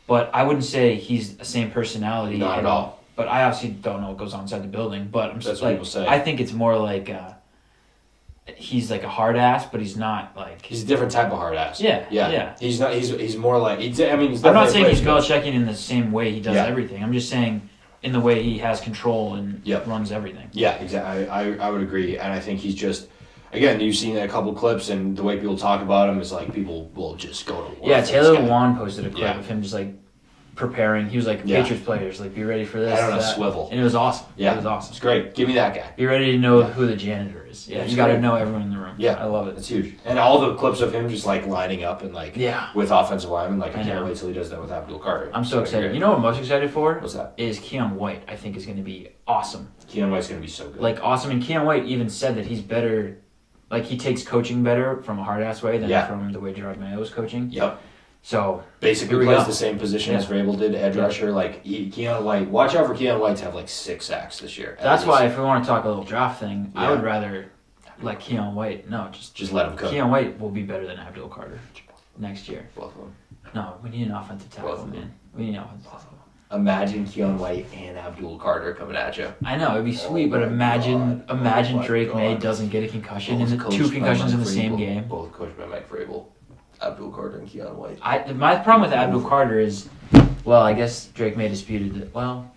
But I wouldn't say he's the same personality. Not at all. But I obviously don't know what goes on inside the building. But I'm that's what people say. I think it's more like. He's like a hard ass, but he's not like. He's a different type of hard ass. Yeah. He's not. He's more like. He's I'm not saying he's Belichickian in the same way he does everything. I'm just saying in the way he has control and runs everything. Yeah, exactly. I would agree, and I think he's just. again, you've seen a couple clips, and the way people talk about him is like people will just go to war. Yeah, Taylor Lewan posted a clip Yeah. of him just like preparing. He was like, Patriots players, like, be ready for this. Head on a swivel. And it was awesome. Yeah. It was awesome. It's great. Give me that guy. Be ready to know who the janitor is. Yeah, It's you got to great. know everyone in the room. Yeah. I love it. It's huge. And all the clips of him just like lining up and like with offensive linemen, like I can't wait till he does that with Abdul Carter. I'm so excited. You know what I'm most excited for? What's that? Is Keon White. I think is going to be awesome. Keon White's going to be so good. Like, awesome. And Keon White even said that he's better, like, he takes coaching better from a hard-ass way than from the way Gerard Mayo was coaching. Yep. So, basically plays the same position as Vrabel did, edge rusher. Like, Keon White, watch out for Keon White to have like 6 sacks this year. That's why if we want to talk a little draft thing, I would rather let Keon White, just let him cook. Keon White will be better than Abdul Carter next year. Both of them. No, we need an offensive tackle, man. We need an offensive tackle. Imagine Keon White and Abdul Carter coming at you. I know, it'd be sweet, but imagine Drake May doesn't get a concussion and the 2 concussions in the same game. Both coached by Mike Vrabel. Abdul Carter and Keon White. My problem with Abdul Carter is, well, I guess Drake May disputed it. Well,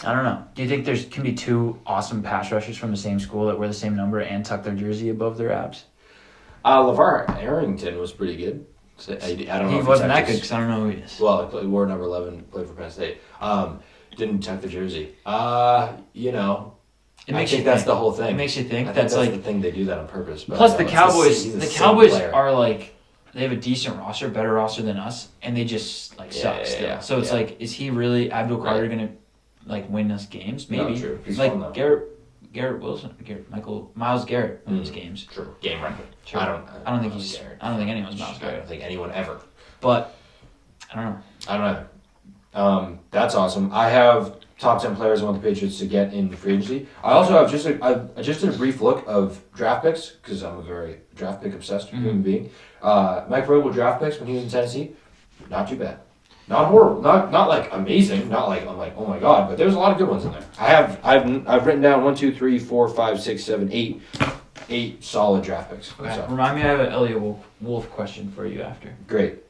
I don't know. Do you think there can be 2 awesome pass rushers from the same school that wear the same number and tuck their jersey above their abs? LeVar Arrington was pretty good. So I don't know. He wasn't that good because I don't know who he is. Well, he wore number 11, played for Penn State. Didn't tuck the jersey. You know. It makes I think that's the whole thing. It makes you think. That's like the thing they do that on purpose. But plus, the Cowboys. The Cowboys are like. They have a decent roster, better roster than us, and they just like suck still. Yeah. So it's like, is he really Abdul Carter gonna like win us games? Maybe. No, true. He's like fun, Miles Garrett wins games. True. Game record. True. I don't think he's. Garrett. I don't think anyone's Miles Garrett. I don't think anyone ever. But I don't know. I don't know. That's awesome. I have top 10 players I want the Patriots to get in free agency. I also have I just did a brief look of draft picks because I'm a very draft pick obsessed human being. Mike Vrabel draft picks when he was in Tennessee, not too bad. Not horrible, not like amazing, not like I'm like, oh my god, but there's a lot of good ones in there. I've written down 1, 2, 3, 4, 5, 6, 7, 8 solid draft picks. Okay. So. Remind me, I have an Elliot Wolf question for you after. Great.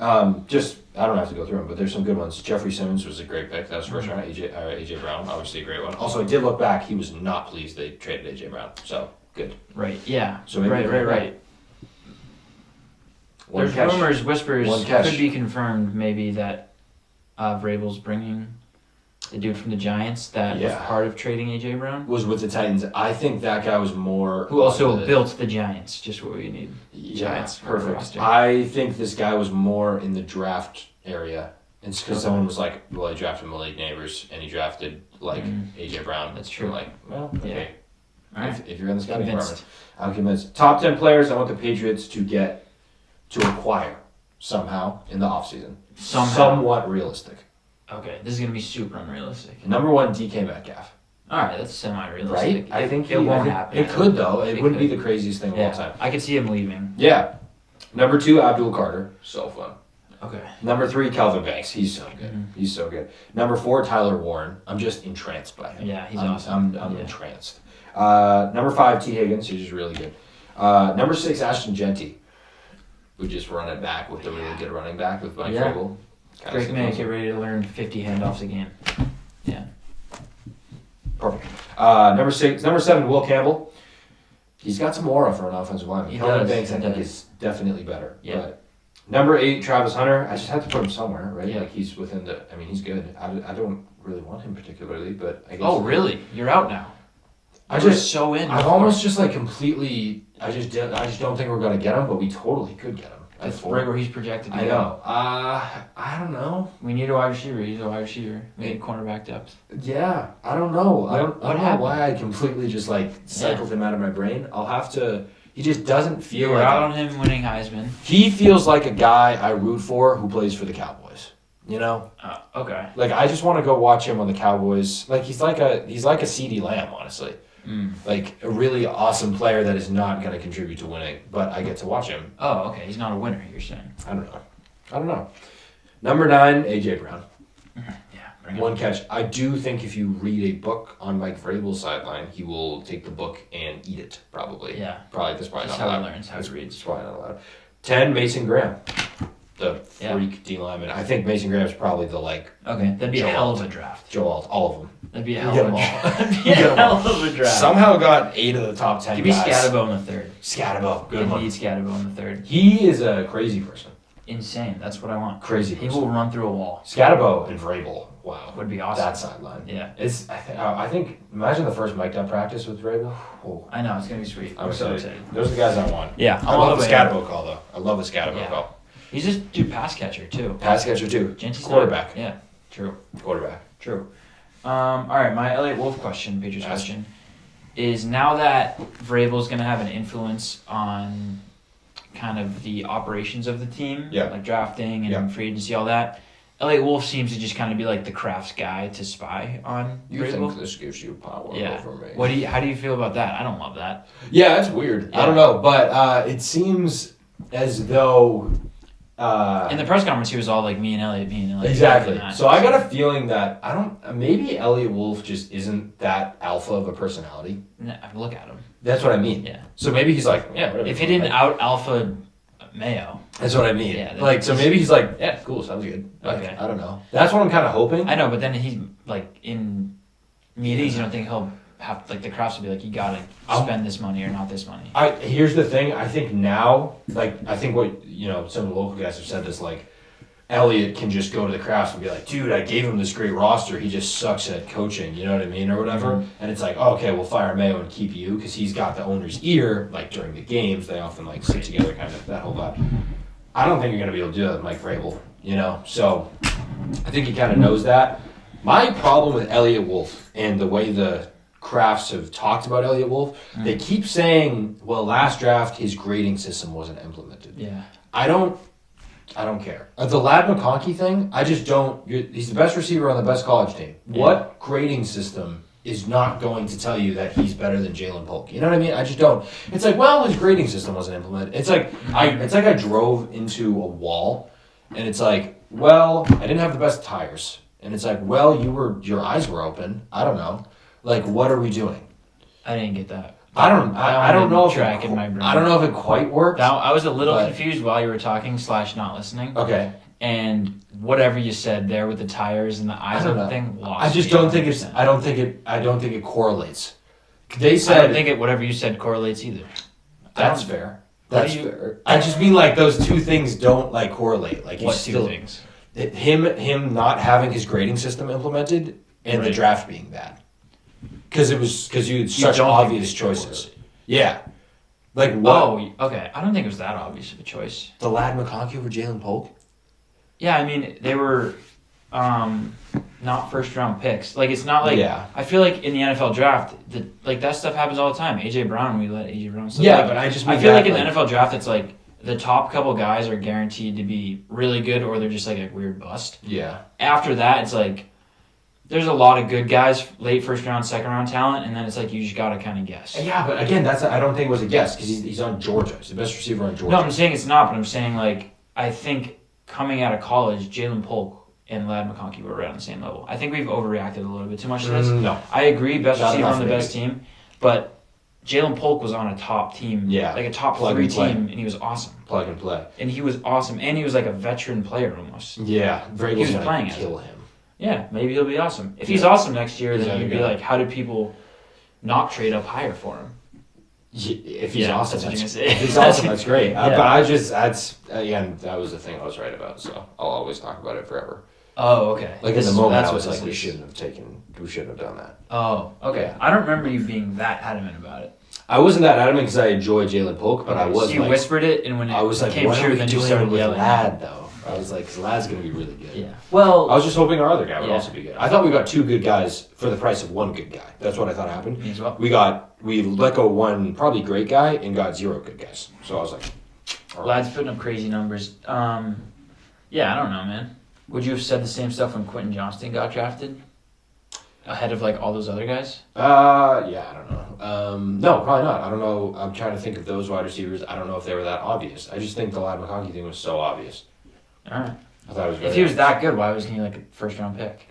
Just I don't have to go through them, but there's some good ones. Jeffrey Simmons was a great pick. That was first round. AJ Brown, obviously a great one. Also, I did look back. He was not pleased they traded AJ Brown. So good. Right. Yeah. So maybe right. There's rumors, whispers, could be confirmed maybe that Vrabel's bringing the dude from the Giants that was part of trading AJ Brown. Was with the Titans. I think that guy was more... Who also built the Giants, just what we need. Giants. Perfect. I think this guy was more in the draft area. It's because someone was like, well, he drafted Malik Neighbors and he drafted like AJ Brown. That's true. I'm like, well, okay. All right. If you're in the scouting department. I'm convinced. Top 10 players I want the Patriots to acquire somehow in the offseason. Somewhat realistic. Okay, this is going to be super unrealistic. Number 1, DK Metcalf. All right, that's semi-realistic. Right? I think it won't happen. It could, though. It wouldn't be the craziest thing of all time. I could see him leaving. Yeah. Number 2, Abdul Carter. So fun. Okay. Number 3, Calvin Banks. He's so good. He's so good. Number 4, Tyler Warren. I'm just entranced by him. Yeah, he's awesome. I'm entranced. Number 5, T. Higgins. He's just really good. Number 6, Ashton Genty. We just run it back with a really good running back with Mike Vrabel. Drake May, get ready to learn 50 handoffs a game. Yeah. Perfect. Number 7, Will Campbell. He's got some aura for an offensive lineman. Calvin Banks, I think, is definitely better. Yeah. But number 8, Travis Hunter. I just had to put him somewhere, right? Yeah. Like he's within the. I mean, he's good. I don't really want him particularly, but I guess. Oh, really? You're out now. I've almost just like completely. I just don't think we're gonna get him, but we totally could get him. That's right where he's projected to go. I know. I don't know. We need a wide receiver. He's a wide receiver. We need cornerback depth. Yeah, I don't know. I don't know why I completely just like cycled him out of my brain. I'll have to. He just doesn't feel. You were out on him winning Heisman. He feels like a guy I root for who plays for the Cowboys. You know? Okay. Like I just want to go watch him on the Cowboys. Like he's like a CeeDee Lamb, honestly. Like a really awesome player that is not going to contribute to winning, but I get to watch him. Oh, okay. He's not a winner, you're saying. I don't know. Number 9, AJ Brown. Yeah. One catch. I do think if you read a book on Mike Vrabel's sideline, he will take the book and eat it, probably. Yeah. That's probably That's not allowed. How he learns how to read. It's probably not allowed. 10, Mason Graham. the freak D lineman. I think Mason Graham's probably the Okay, that'd be a hell of a draft. Joe Alt, all of them. That'd be a hell of a draft. Somehow got 8 of the top 10 Give me guys. Scatterbo in the 3rd. Scatterbo, good one. Need Scatterbo in the 3rd. He is a crazy person. Insane. That's what I want. Crazy He person. will run through a wall. Scatterbo and Vrabel. Wow. Would be awesome. That sideline. Yeah. I think, imagine the first mic'd up practice with Vrabel. Oh. I know, it's going to be sweet. I'm so excited. Those are the guys I want. Yeah. I love the Scatterbo call, though. I love the Scatterbo call. He's just a pass catcher, too. Pass catcher, too. Genty's Quarterback. Yeah, true. Quarterback. True. All right, my Elliott Wolf question, Patriots question, is now that Vrabel's going to have an influence on kind of the operations of the team, like drafting and free agency, all that, Elliott Wolf seems to just kind of be like the Crafts guy to spy on You Vrabel. think this gives you power over me. How do you feel about that? I don't love that. Yeah, it's weird. Yeah. I don't know, but it seems as though... in the press conference, he was all like, me and Elliott. Exactly. So I got a feeling that, maybe Elliott Wolf just isn't that alpha of a personality. No, look at him. That's what I mean. Yeah. So maybe he's like, if he didn't out alpha Mayo. That's what I mean. Yeah. So maybe he's like, yeah, cool, sounds good. Okay. I don't know. That's what I'm kind of hoping. I know, but then he's like in meetings, you don't think he'll have the Crafts will be like, you gotta spend this money or not this money. Here's the thing. I think now, I think what some of the local guys have said is like, Elliott can just go to the Crafts and be like, dude, I gave him this great roster. He just sucks at coaching. You know what I mean, or whatever. Mm-hmm. And it's like, oh, okay, we'll fire Mayo and keep you because he's got the owner's ear. Like during the games, they often sit together, kind of that whole vibe. I don't think you're gonna be able to do that with Mike Vrabel. So I think he kind of knows that. My problem with Elliott Wolf and the way the Crafts have talked about Elliott Wolf, they keep saying, well, last draft his grading system wasn't implemented. Yeah. I don't care. The Lad McConkey thing, I just don't. He's the best receiver on the best college team. Yeah. What grading system is not going to tell you that he's better than Jalen Polk? You know what I mean? I just don't. It's like, well, his grading system wasn't implemented. It's like I drove into a wall, and it's like, well, I didn't have the best tires, and it's like, well, your eyes were open. I don't know. Like, what are we doing? I didn't get that. I don't know if track in my brain. I don't know if it quite worked. Now, I was a little confused while you were talking / not listening. Okay. And whatever you said there with the tires and the eyes and thing, lost. I just don't think it's. I don't think it correlates. They said. I don't think whatever you said correlates either. That's fair. That's fair. I just mean those two things don't correlate. What two things? Him not having his grading system implemented and the draft being bad. Because you had such obvious choices. Yeah. Like what? Oh, okay. I don't think it was that obvious of a choice. The Lad McConkey over Jalen Polk? Yeah, I mean, they were not first round picks. It's not like I feel like in the NFL draft, that stuff happens all the time. AJ Brown, we let AJ Brown stuff. Yeah, but I just mean I feel like in the NFL draft it's the top couple guys are guaranteed to be really good or they're just a weird bust. Yeah. After that, it's there's a lot of good guys, late first round, second round talent, and then it's you just gotta kind of guess. Yeah, but again, I don't think it was a guess because he's on Georgia. He's the best receiver on Georgia. No, I'm saying it's not, but I'm saying I think coming out of college, Jalen Polk and Lad McConkey were around the same level. I think we've overreacted a little bit too much to this. No, I agree, best receiver on the best team, but Jalen Polk was on a top team, a top 3 team, and he was awesome. Plug and play. And he was awesome, and he was a veteran player almost. Yeah, Vrabel's gonna kill him. Yeah, maybe he'll be awesome. If he's awesome next year, then you'd be how did people not trade up higher for him? If he's awesome, if he's awesome, that's great. But that was the thing I was right about. So I'll always talk about it forever. Oh, okay. In the moment, I was we shouldn't have done that. Oh, okay. Yeah. I don't remember you being that adamant about it. I wasn't that adamant because I enjoy Jalen Polk, but I was. So you whispered it, and when it came true, then you started yelling. Lad, though. I was because Lad's going to be really good. Yeah. Well, I was just hoping our other guy would also be good. I thought we got 2 good guys for the price of 1 good guy. That's what I thought happened. Me as well. We let go 1 probably great guy and got 0 good guys. So I was like, all right. Lad's putting up crazy numbers. I don't know, man. Would you have said the same stuff when Quentin Johnston got drafted? Ahead of all those other guys? I don't know. No, probably not. I don't know. I'm trying to think of those wide receivers. I don't know if they were that obvious. I just think the Lad McConkey thing was so obvious. All right. I thought it was if he was that good, why wasn't he a first round pick?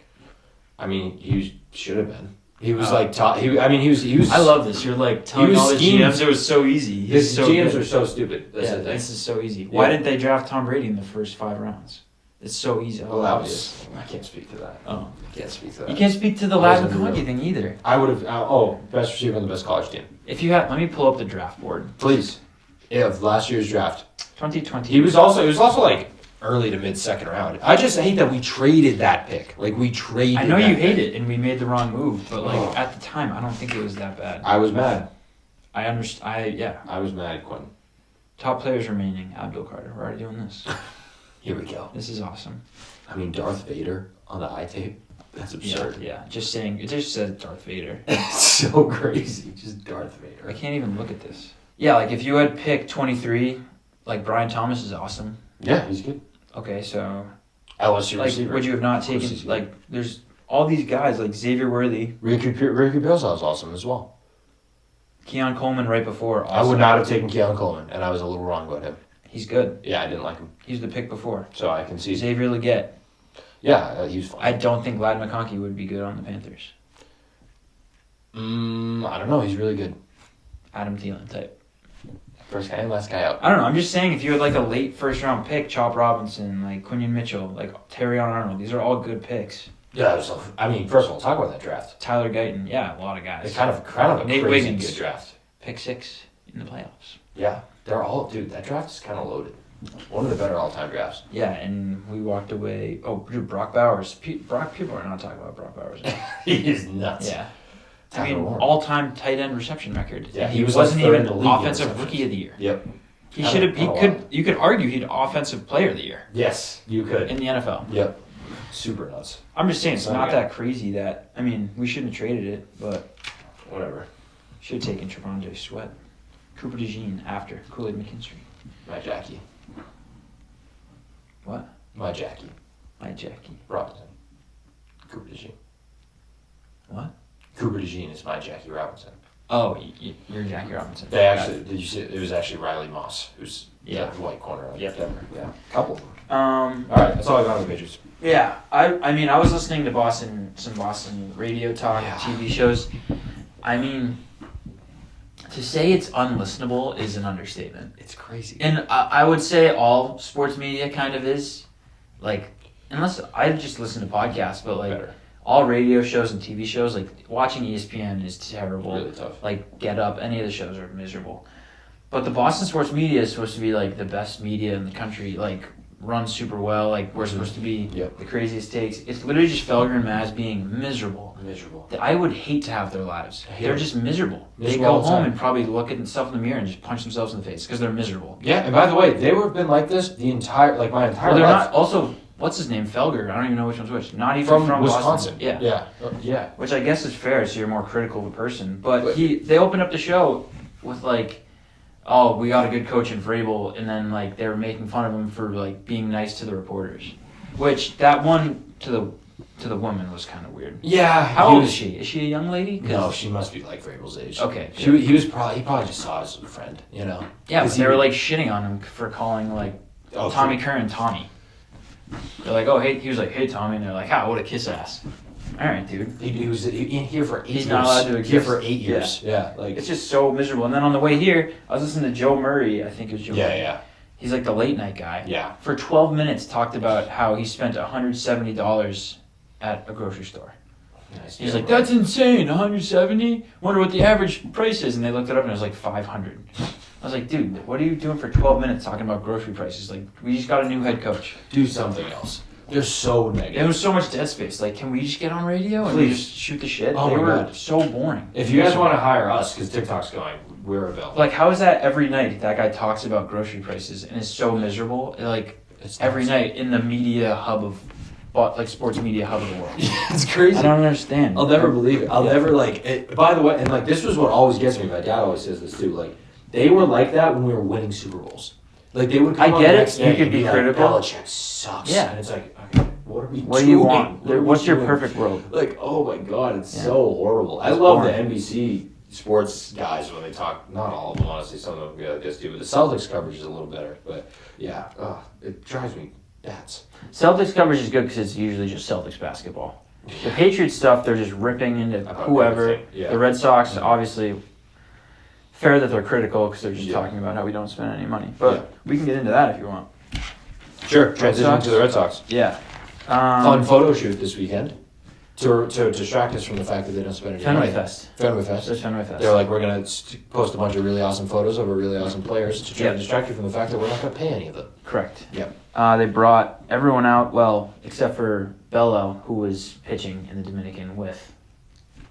I mean, he should have been. He was top. He was. I love this. You're telling all the GMs it was so easy. His GMs are so stupid. That's the thing. This is so easy. Why didn't they draft Tom Brady in the first 5 rounds? It's so easy. Well, I can't speak to that. Oh, I can't speak to that. You can't speak to the Ladd McConkey thing either. I would have. Best receiver on the best college team. If you let me pull up the draft board, please. Yeah, of last year's draft. 2020. It was also early to mid second round. I just hate that we traded that pick. We traded. I know you hate it, and we made the wrong move, but at the time, I don't think it was that bad. I was mad. I understand. I was mad, Quentin. Top players remaining. Abdul Carter. We're already doing this. Here we go. This is awesome. I mean, Darth Vader on the eye tape. That's absurd. Yeah. Just saying. It just says Darth Vader. It's so crazy. Just Darth Vader. I can't even look at this. Yeah, if you had picked 23, Brian Thomas is awesome. Yeah, he's good. Okay, so LSU receiver. Would you have not taken there's all these guys Xavier Worthy, Ricky Pearsall is awesome as well. Keon Coleman right before. Awesome. I would not have taken Keon Coleman, and I was a little wrong about him. He's good. Yeah, I didn't like him. He's the pick before. So I can see Xavier Legette. Yeah, he was fine. I don't think Ladd McConkey would be good on the Panthers. I don't know. He's really good. Adam Thielen type. First guy in, last guy out. I don't know. I'm just saying if you had a late first round pick, Chop Robinson, Quinion Mitchell, Terrion Arnold, these are all good picks. Yeah, so, first of all, talk about that draft. Tyler Guyton, yeah, a lot of guys. It's kind of a Nate crazy Wiggins, good draft. Pick 6 in the playoffs. Yeah, they're all, dude, that draft is kind of loaded. One of the better all-time drafts. Yeah, and we walked away. Oh, dude, Brock Bowers. People are not talking about Brock Bowers. He is nuts. Yeah. All-time tight end reception record. Yeah, he wasn't even offensive rookie of the year. Yep. He should have. You could argue he'd offensive player of the year. Yes, you could in the NFL. Yep. Super nuts. I'm just saying it's not that crazy. That we shouldn't have traded it, but whatever. Should have taken Trevon Sweat, Cooper DeJean after Kool-Aid McKinstry. My Jackie. What? My Jackie. Robinson. Cooper DeJean. What? Cooper DeJean is my Jackie Robinson. Oh, you're Jackie Robinson. They actually, did you see? It was actually Riley Moss, who's the white corner of Denver. Yeah, couple of them. All right, that's all I got on the Patriots. Yeah, I was listening to some Boston radio talk, TV shows. To say it's unlistenable is an understatement. It's crazy. And I would say all sports media kind of is, unless I just listen to podcasts, but Better. All radio shows and TV shows, watching ESPN is terrible. Really tough. Get Up, any of the shows are miserable. But the Boston sports media is supposed to be the best media in the country, run super well. We're supposed to be the craziest takes. It's literally just Felger and Maz being miserable. I would hate to have their lives. They're just miserable. They go home and probably look at themselves in the mirror and just punch themselves in the face because they're miserable. Yeah, and by the way, they would have been like this my entire life. They're not. Also, what's his name? Felger. I don't even know which one's which. Not even from Wisconsin. Boston. Yeah. Which I guess is fair, so you're more critical of a person. But they opened up the show with oh, we got a good coach in Vrabel, and then they were making fun of him for being nice to the reporters, which that one to the woman was kind of weird. Yeah. How old is she? Is she a young lady? No, she must be Vrabel's age. Okay. He probably just saw us as a friend, Yeah, but they were shitting on him for calling Tommy Curran Tommy. They're oh hey, he was hey Tommy, and they're what a kiss ass. All right, dude. He was in here for 8 years. He's not allowed to exist. Here for 8 years. Yeah. It's just so miserable. And then on the way here, I was listening to Joe Murray. I think it was Joe Murray. Yeah. He's the late night guy. Yeah. For 12 minutes, talked about how he spent $170 at a grocery store. Nice. He's that's insane. 170. Wonder what the average price is. And they looked it up, and it was 500. I was dude, what are you doing for 12 minutes talking about grocery prices? We just got a new head coach. Do something else. They're so negative. There was so much dead space. Can we just get on radio and we just shoot the shit? Oh, they my were God. so boring. If you guys want to hire us, because TikTok's going, we're available. How is that every night that guy talks about grocery prices and is so miserable? It's every night in the media hub of, sports media hub of the world. It's crazy. I don't understand. I'll never believe it. I'll never by the way, and this was what always gets me. My dad always says this too. They were like that when we were winning Super Bowls. They would come I get it. You could be critical. Belichick sucks. Yeah. And it's okay, what are we doing? What do you want? What's your perfect world? Oh my God, it's so horrible. I love the NBC sports guys when they talk. Not all of them, honestly. Some of them just do. But the Celtics coverage is a little better. But it drives me nuts. Celtics coverage is good because it's usually just Celtics basketball. The Patriots stuff, they're just ripping into whoever. Yeah. The Red Sox, obviously, fair that they're critical because they're just talking about how we don't spend any money. But we can get into that if you want. Sure. Transition to the Red Sox. Yeah. Fun photo shoot this weekend to distract us from the fact that they don't spend any money. Fenway Fest. There's Fenway Fest. They're like, we're going to post a bunch of really awesome photos of our really awesome players to try to distract you from the fact that we're not going to pay any of them. Correct. Yeah. They brought everyone out, well, except for Bello, who was pitching in the Dominican with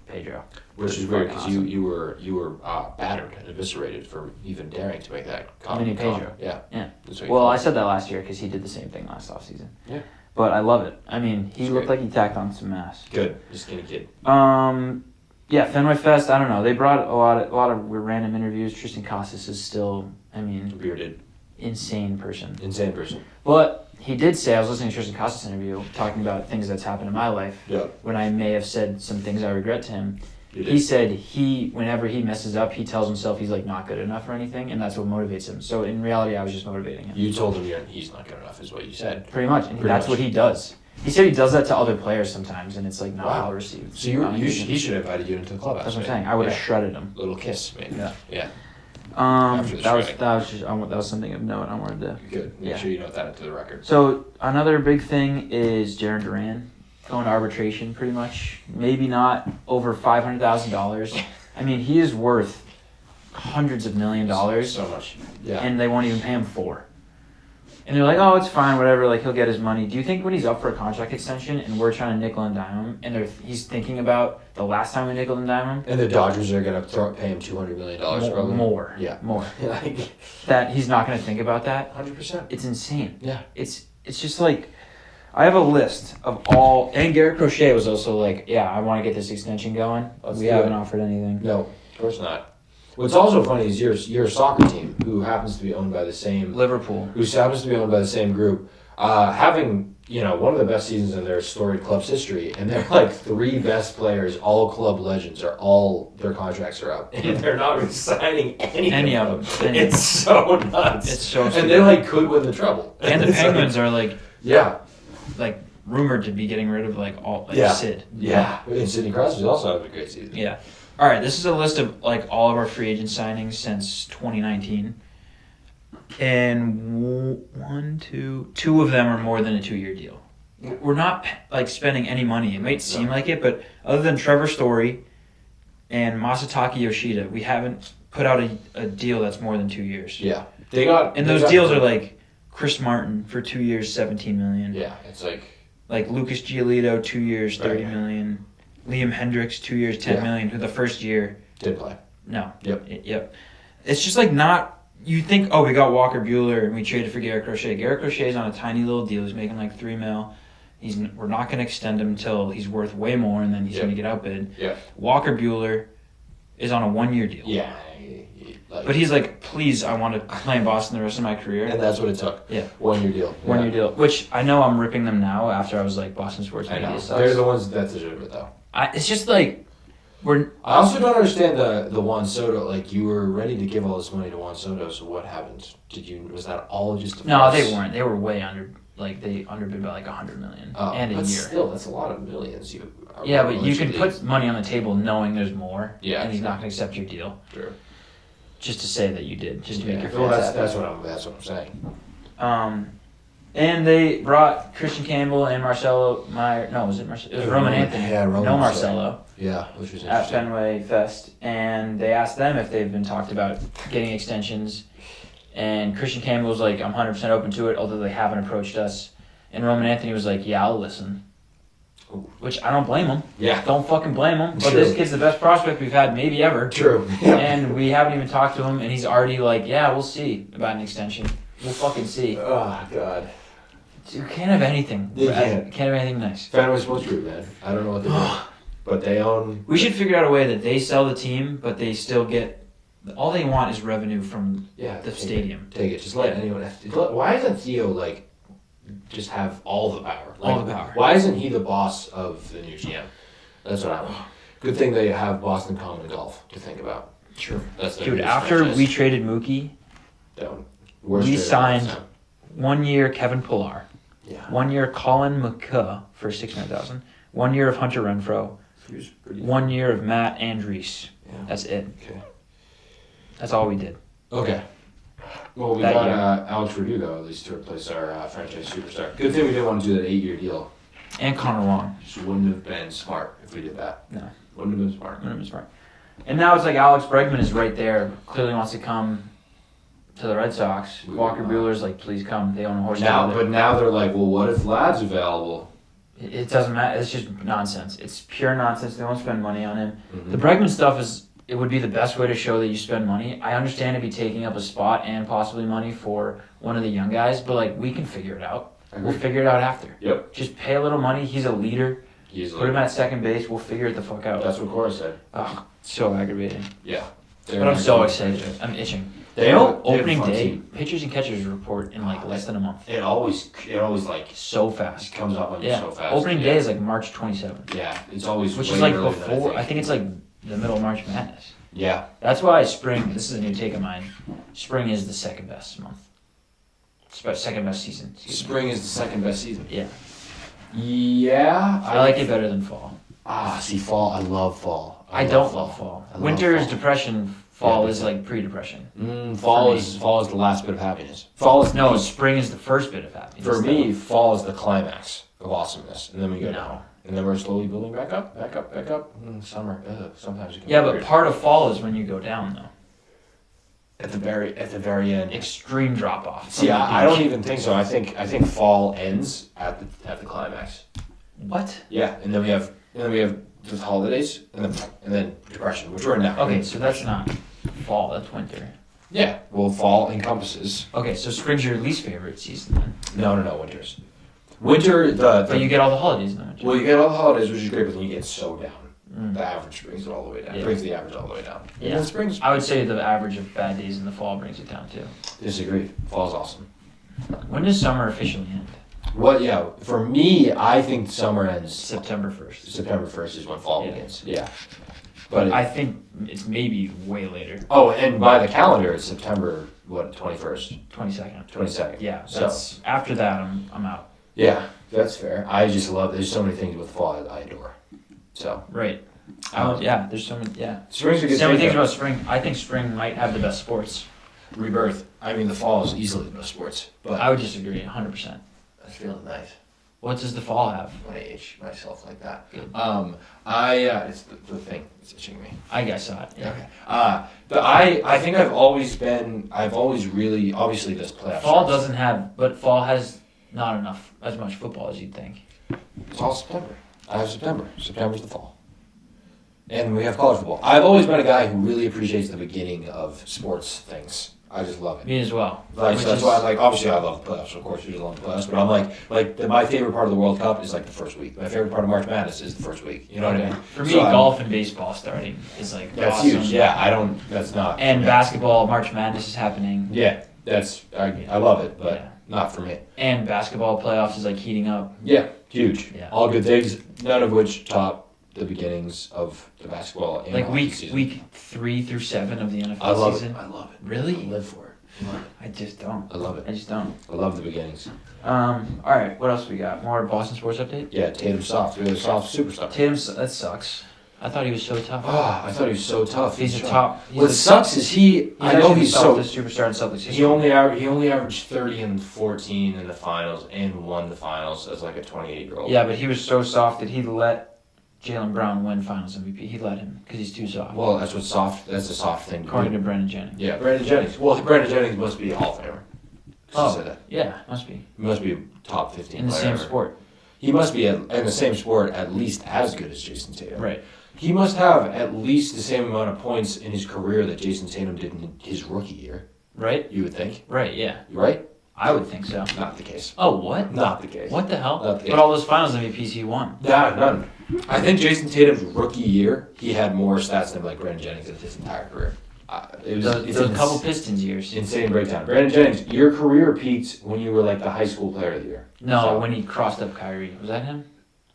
Pedro. Which is weird because you were battered and eviscerated for even daring to make that comment. Mini Pedro. Yeah. Well, I said that last year because he did the same thing last offseason. Yeah. But I love it. I mean, he looked like he tacked on some mass. Good. Just skinny kid. Yeah, Fenway Fest, I don't know. They brought a lot of random interviews. Tristan Casas is still, bearded. Insane person. But he did say, I was listening to Tristan Casas' interview, talking about things that's happened in my life. Yeah. When I may have said some things I regret to him. He said whenever he messes up, he tells himself he's like not good enough or anything, and that's what motivates him. So in reality, I was just motivating him. You told him he's not good enough, is what you said. Pretty much, and that's what he does. He said he does that to other players sometimes, and it's like not well received. So he should have invited you into the clubhouse. That's what I'm saying. I would have shredded him. Little kiss, maybe. Yeah. That was something of note I wanted to. Good. Make sure you note that into the record. So another big thing is Jarren Duran going to arbitration, pretty much. Maybe not over $500,000. I mean, he is worth hundreds of $1 million. So much. Yeah. And they won't even pay him $4 million. And they're like, oh, it's fine, whatever. Like he'll get his money. Do you think when he's up for a contract extension and we're trying to nickel and dime him, and he's thinking about the last time we nickel and dime him, and the Dodgers are gonna pay him $200 million probably more? Yeah, more. Like that he's not gonna think about that. 100%. It's insane. Yeah. It's just like. I have a list of all, and Garrett Crochet was also like, yeah, I want to get this extension going. We haven't offered anything. No, of course not. What's also funny is your soccer team, who happens to be owned by the same Liverpool, who happens to be owned by the same group, having one of the best seasons in their storied club's history, and their like 3 best players, all club legends, their contracts are up, and they're not signing any of them. It's so nuts. It's so and stupid. they like could win the treble. And the Penguins are like. Yeah. Like rumored to be getting rid of Sid. Yeah. And Sidney Crosby's also having a great season. Yeah. All right. This is a list of like all of our free agent signings since 2019, and two of them are more than a 2-year deal. We're not like spending any money. It might seem like it, but other than Trevor Story and Masataka Yoshida, we haven't put out a deal that's more than 2 years. Yeah. Those deals are like. Chris Martin for 2 years, $17 million. Yeah, it's like Lucas Giolito, 2 years, $30 million. Liam Hendricks, 2 years, $10 million. Who the first year didn't play. No. Yep. It's just like not. You think, oh, we got Walker Buehler and we traded for Garrett Crochet. Garrett Crochet is on a tiny little deal. He's making like $3 million. We're not going to extend him until he's worth way more, and then he's going to get outbid. Yeah. Walker Buehler is on a 1-year deal. Yeah. But he's like, please, I want to play in Boston the rest of my career. And that's what it took. Yeah. 1-year deal. 1-year deal. Which I know I'm ripping them now after I was like, Boston sports media sucks. They're the ones that deserve it, though. It's just like, I also don't understand the Juan Soto. Like, you were ready to give all this money to Juan Soto, so what happened? Was that all just a No, they weren't. They were way under. Like, they underbid by like $100 million and a year. Still, that's a lot of millions. Yeah, but you can put money on the table knowing there's more. Yeah. And he's not going to accept your deal. True. Just to say that you did, just to make your fans happy. happy. That's what I'm saying. And they brought Christian Campbell and Marcelo Meyer. No, was it Marcelo? It was Roman Anthony. Yeah, Roman. No Marcelo. Yeah, which was interesting. At Fenway Fest, and they asked them if they've been talked about getting extensions. And Christian Campbell was like, "I'm 100% open to it, although they haven't approached us." And Roman Anthony was like, "Yeah, I'll listen." Ooh. Which I don't blame him. Yeah. Don't fucking blame him. But True. This kid's the best prospect we've had maybe ever. True. Yeah. And we haven't even talked to him, and he's already like, yeah, we'll see about an extension. We'll fucking see. Oh, God. You can't have anything. You can't. Can't have anything nice. Fenway Sports Group, man. I don't know what they're doing. But they own... We should figure out a way that they sell the team, but they still get... All they want is revenue from the stadium. Take it. Just let anyone... Why isn't Theo, like... just have all the power. Like, all the power. Why isn't he the boss of the new GM? That's what I want. Good thing they have Boston Common Golf to think about. True. That's Dude, after we traded Mookie, we signed 1 year Kevin Pillar, 1 year Colin McCaw for $600,000, 1 year of Hunter Renfroe. 1 year of Matt Andrees. Yeah. That's it. Okay. That's all we did. Okay. Well, we got Alex Verdugo at least to replace our franchise superstar. Good thing we didn't want to do that 8-year deal. And Connor Wong. Just wouldn't have been smart if we did that. No. Wouldn't have been smart. Wouldn't have been smart. And now it's like Alex Bregman is right there. Clearly wants to come to the Red Sox. Walker Buehler's like, please come. They own a horse. But now they're like, well, what if Vlad's available? It doesn't matter. It's just nonsense. It's pure nonsense. They won't spend money on him. Mm-hmm. The Bregman stuff it would be the best way to show that you spend money. I understand it'd be taking up a spot and possibly money for one of the young guys, but like we can figure it out. We'll figure it out after. Yep. Just pay a little money. He's a leader. Put him at second base. We'll figure it the fuck out. That's what Cora said. Oh, so aggravating. Yeah. But I'm so excited. I'm itching. Opening day, pitchers and catchers report in like less than a month. It always like so fast. Comes up on you so fast. Opening day is like March 27th. Yeah, it's always which is like before. I think it's like the middle of March Madness. Yeah. That's why spring. This is a new take of mine. Spring is the second best month. Second best season. Spring is the second best season. Yeah. Yeah. I like it better than fall. See, fall. I love fall. I don't love fall. Winter is depression. Fall is like pre-depression. Fall is the last bit of happiness. Fall is spring is the first bit of happiness. For me, fall is the climax of awesomeness, and then we go down, and then we're slowly building back up. Summer, sometimes. But part of fall is when you go down, though. At the very end, extreme drop off. See, I don't even think so. I think fall ends at the climax. What? Yeah, and then we have the holidays, and then depression, which we're in now. Okay, so that's not fall. That's winter. Yeah, well, fall encompasses. Okay, so spring's your least favorite season then? No, winter's. Winter, but you get all the holidays in the winter. Well, you get all the holidays, which is great, but then you get so down. The average brings it all the way down. It brings the average all the way down. Yeah. And spring's... I would say the average of bad days in the fall brings it down too. Disagree. Fall's awesome. When does summer officially end? Well, yeah, for me, I think summer ends... September 1st. September 1st is when fall begins. Yeah. But I think it's maybe way later. Oh, and by the calendar, it's September, 21st? 22nd. 22nd. Yeah, that's, after that, I'm out. Yeah, that's fair. I just love, there's so many things with fall I adore. So. Right. There's so many, Spring's a good so many things about spring. I think spring might have the best sports. Rebirth. I mean, the fall is easily the best sports. But I would disagree, 100%. That's feeling nice. What does the fall have? When I age myself like that. Good. It's the thing. It's itching me. I guess so. Yeah. Okay. But I think I've always really, obviously this playoff. Fall doesn't have, but fall has not as much football as you'd think. It's all September. I have September. September's the fall. And we have college football. I've always been a guy who really appreciates the beginning of sports things. I just love it. Me as well. That's why, obviously I love the playoffs. Of course, you love the playoffs. But I'm my favorite part of the World Cup is like the first week. My favorite part of March Madness is the first week. You know what I mean? For me, golf and baseball starting is like that's awesome. huge. Yeah, that's not. And basketball, March Madness is happening. Yeah, I love it, but not for me. And basketball playoffs is like heating up. Yeah, huge. Yeah. All good things, none of which top the beginnings of the basketball and like season. week 3 through 7 of the NFL season. I love it. Really? I live for it. I just don't. I love it. I just don't. I love the beginnings. All right, what else we got? More Boston sports update? Yeah, Tatum soft. We have a soft superstar. Tatum, that sucks. I thought he was so tough. Oh, I thought he was so tough. He's a top. What sucks is I know he's the superstar in Celtics history. He only averaged 30 and 14 in the finals and won the finals as like a 28-year-old. Yeah, but he was so soft that he let Jaylen Brown win Finals MVP. He let him because he's too soft. Well, that's a soft thing. According to Brandon Jennings. Yeah, Brandon Jennings. Well, Brandon Jennings must be a Hall of Famer. Yeah, must be. He must be a top 15 in the same sport. He must be in the same sport at least as good as Jayson Tatum. Right. He must have at least the same amount of points in his career that Jayson Tatum did in his rookie year. Right. You would think. Right. Yeah. Right. I would think so. Not the case. Oh, what? Not the case. What the hell? Not the case. But all those Finals MVPs he won. None. I think Jayson Tatum's rookie year, he had more stats than like Brandon Jennings in his entire career. It's those couple Pistons years. Insane breakdown. Brandon Jennings, your career peaked when you were like the high school player of the year. No, when he crossed up Kyrie. Was that him?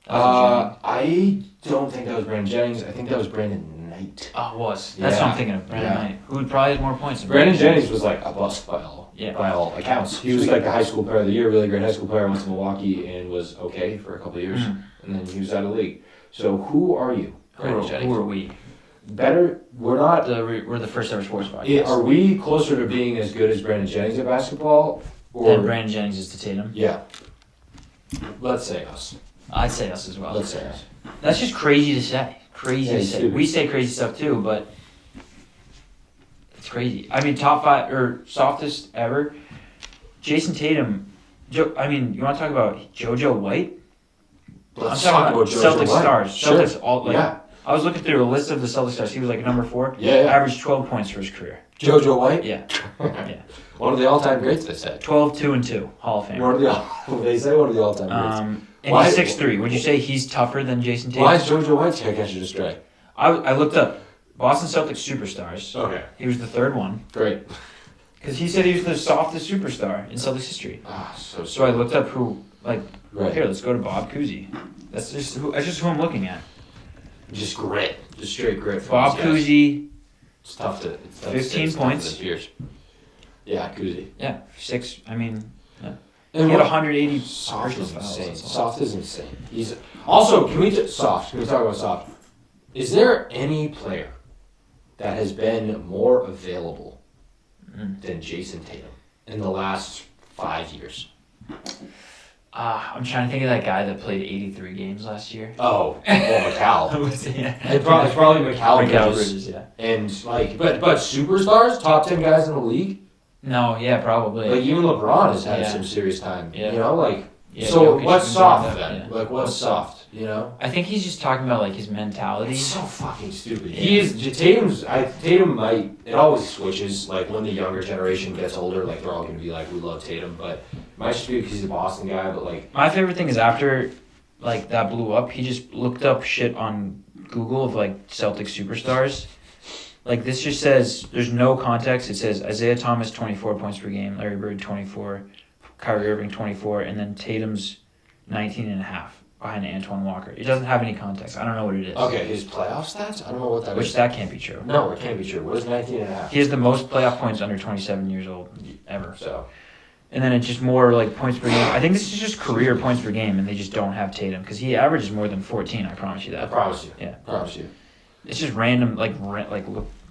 I don't think that was Brandon Jennings. I think that was Brandon Knight. Oh, it was. That's what I'm thinking of. Brandon Knight, who probably has more points. Than Brandon Jennings was like a bust by all accounts. He was like the high school player of the year, really great high school player. Went to Milwaukee and was okay for a couple of years, and then he was out of the league. So who are you? Who are we? Better. We're not. We're the first ever sports podcast. Are we closer to being as good as Brandon Jennings at basketball? Then Brandon Jennings is to Tatum. Yeah. Let's say us. I'd say us as well. Let's say us. That's just crazy to say. Crazy to say. We say crazy stuff too, but it's crazy. I mean, top 5 or softest ever. Jayson Tatum. I mean, you want to talk about JoJo White? Let's talk about Celtics stars. Sure. Celtics all like. I was looking through a list of the Celtics stars. He was like number 4. Yeah. Averaged 12 points for his career. JoJo White. Yeah. Yeah. One of the all-time greats, they said. 12, 2, and 2. Hall of Fame. They say one of the all-time greats. And he's 6'3". Would you say he's tougher than Jayson Tatum? Why is JoJo White's hair catching a stray? I looked up Boston Celtics superstars. Okay. He was the 3rd one. Great. Because he said he was the softest superstar in Celtics history. So I looked up who, here, let's go to Bob Cousy. That's just who I'm looking at. Just grit. Just straight grit. Bob Cousy. It's tough to 15 points. Yeah, Cousy. Yeah, 6. I mean, yeah. And he had 180 Soft is personal insane. fouls. Soft is insane. He's also. Can we talk about Soft? Is there any player that has been more available than Jayson Tatum in the last 5 years? I'm trying to think of that guy that played 83 games last year. Oh, Mikal. Yeah. It's probably Mikal Bridges, yeah. And but superstars, top 10 guys in the league. No, yeah, probably. Like even LeBron has had some serious time. Yeah. You know, Yeah, so Jokic what's soft then? Yeah. Like what's soft? You know. I think he's just talking about his mentality. It's so fucking stupid. Yeah. He is Tatum might. It always switches. Like when the younger generation gets older, they're all gonna be like, we love Tatum, but it might just be because he's a Boston guy. But my favorite thing is after that blew up, he just looked up shit on Google of Celtic superstars. This just says there's no context. It says Isaiah Thomas 24 points per game, Larry Bird 24, Kyrie Irving 24, and then Tatum's 19.5 behind Antoine Walker. It doesn't have any context. I don't know what it is. Okay, his playoff stats? I don't know what that is. Which that can't be true. No, it can't be true. What is 19.5? He has the most playoff points under 27 years old ever. So. And then it's just more points per game. I think this is just career points per game, and they just don't have Tatum because he averages more than 14. I promise you that. I promise you. Yeah. Promise you. It's just random,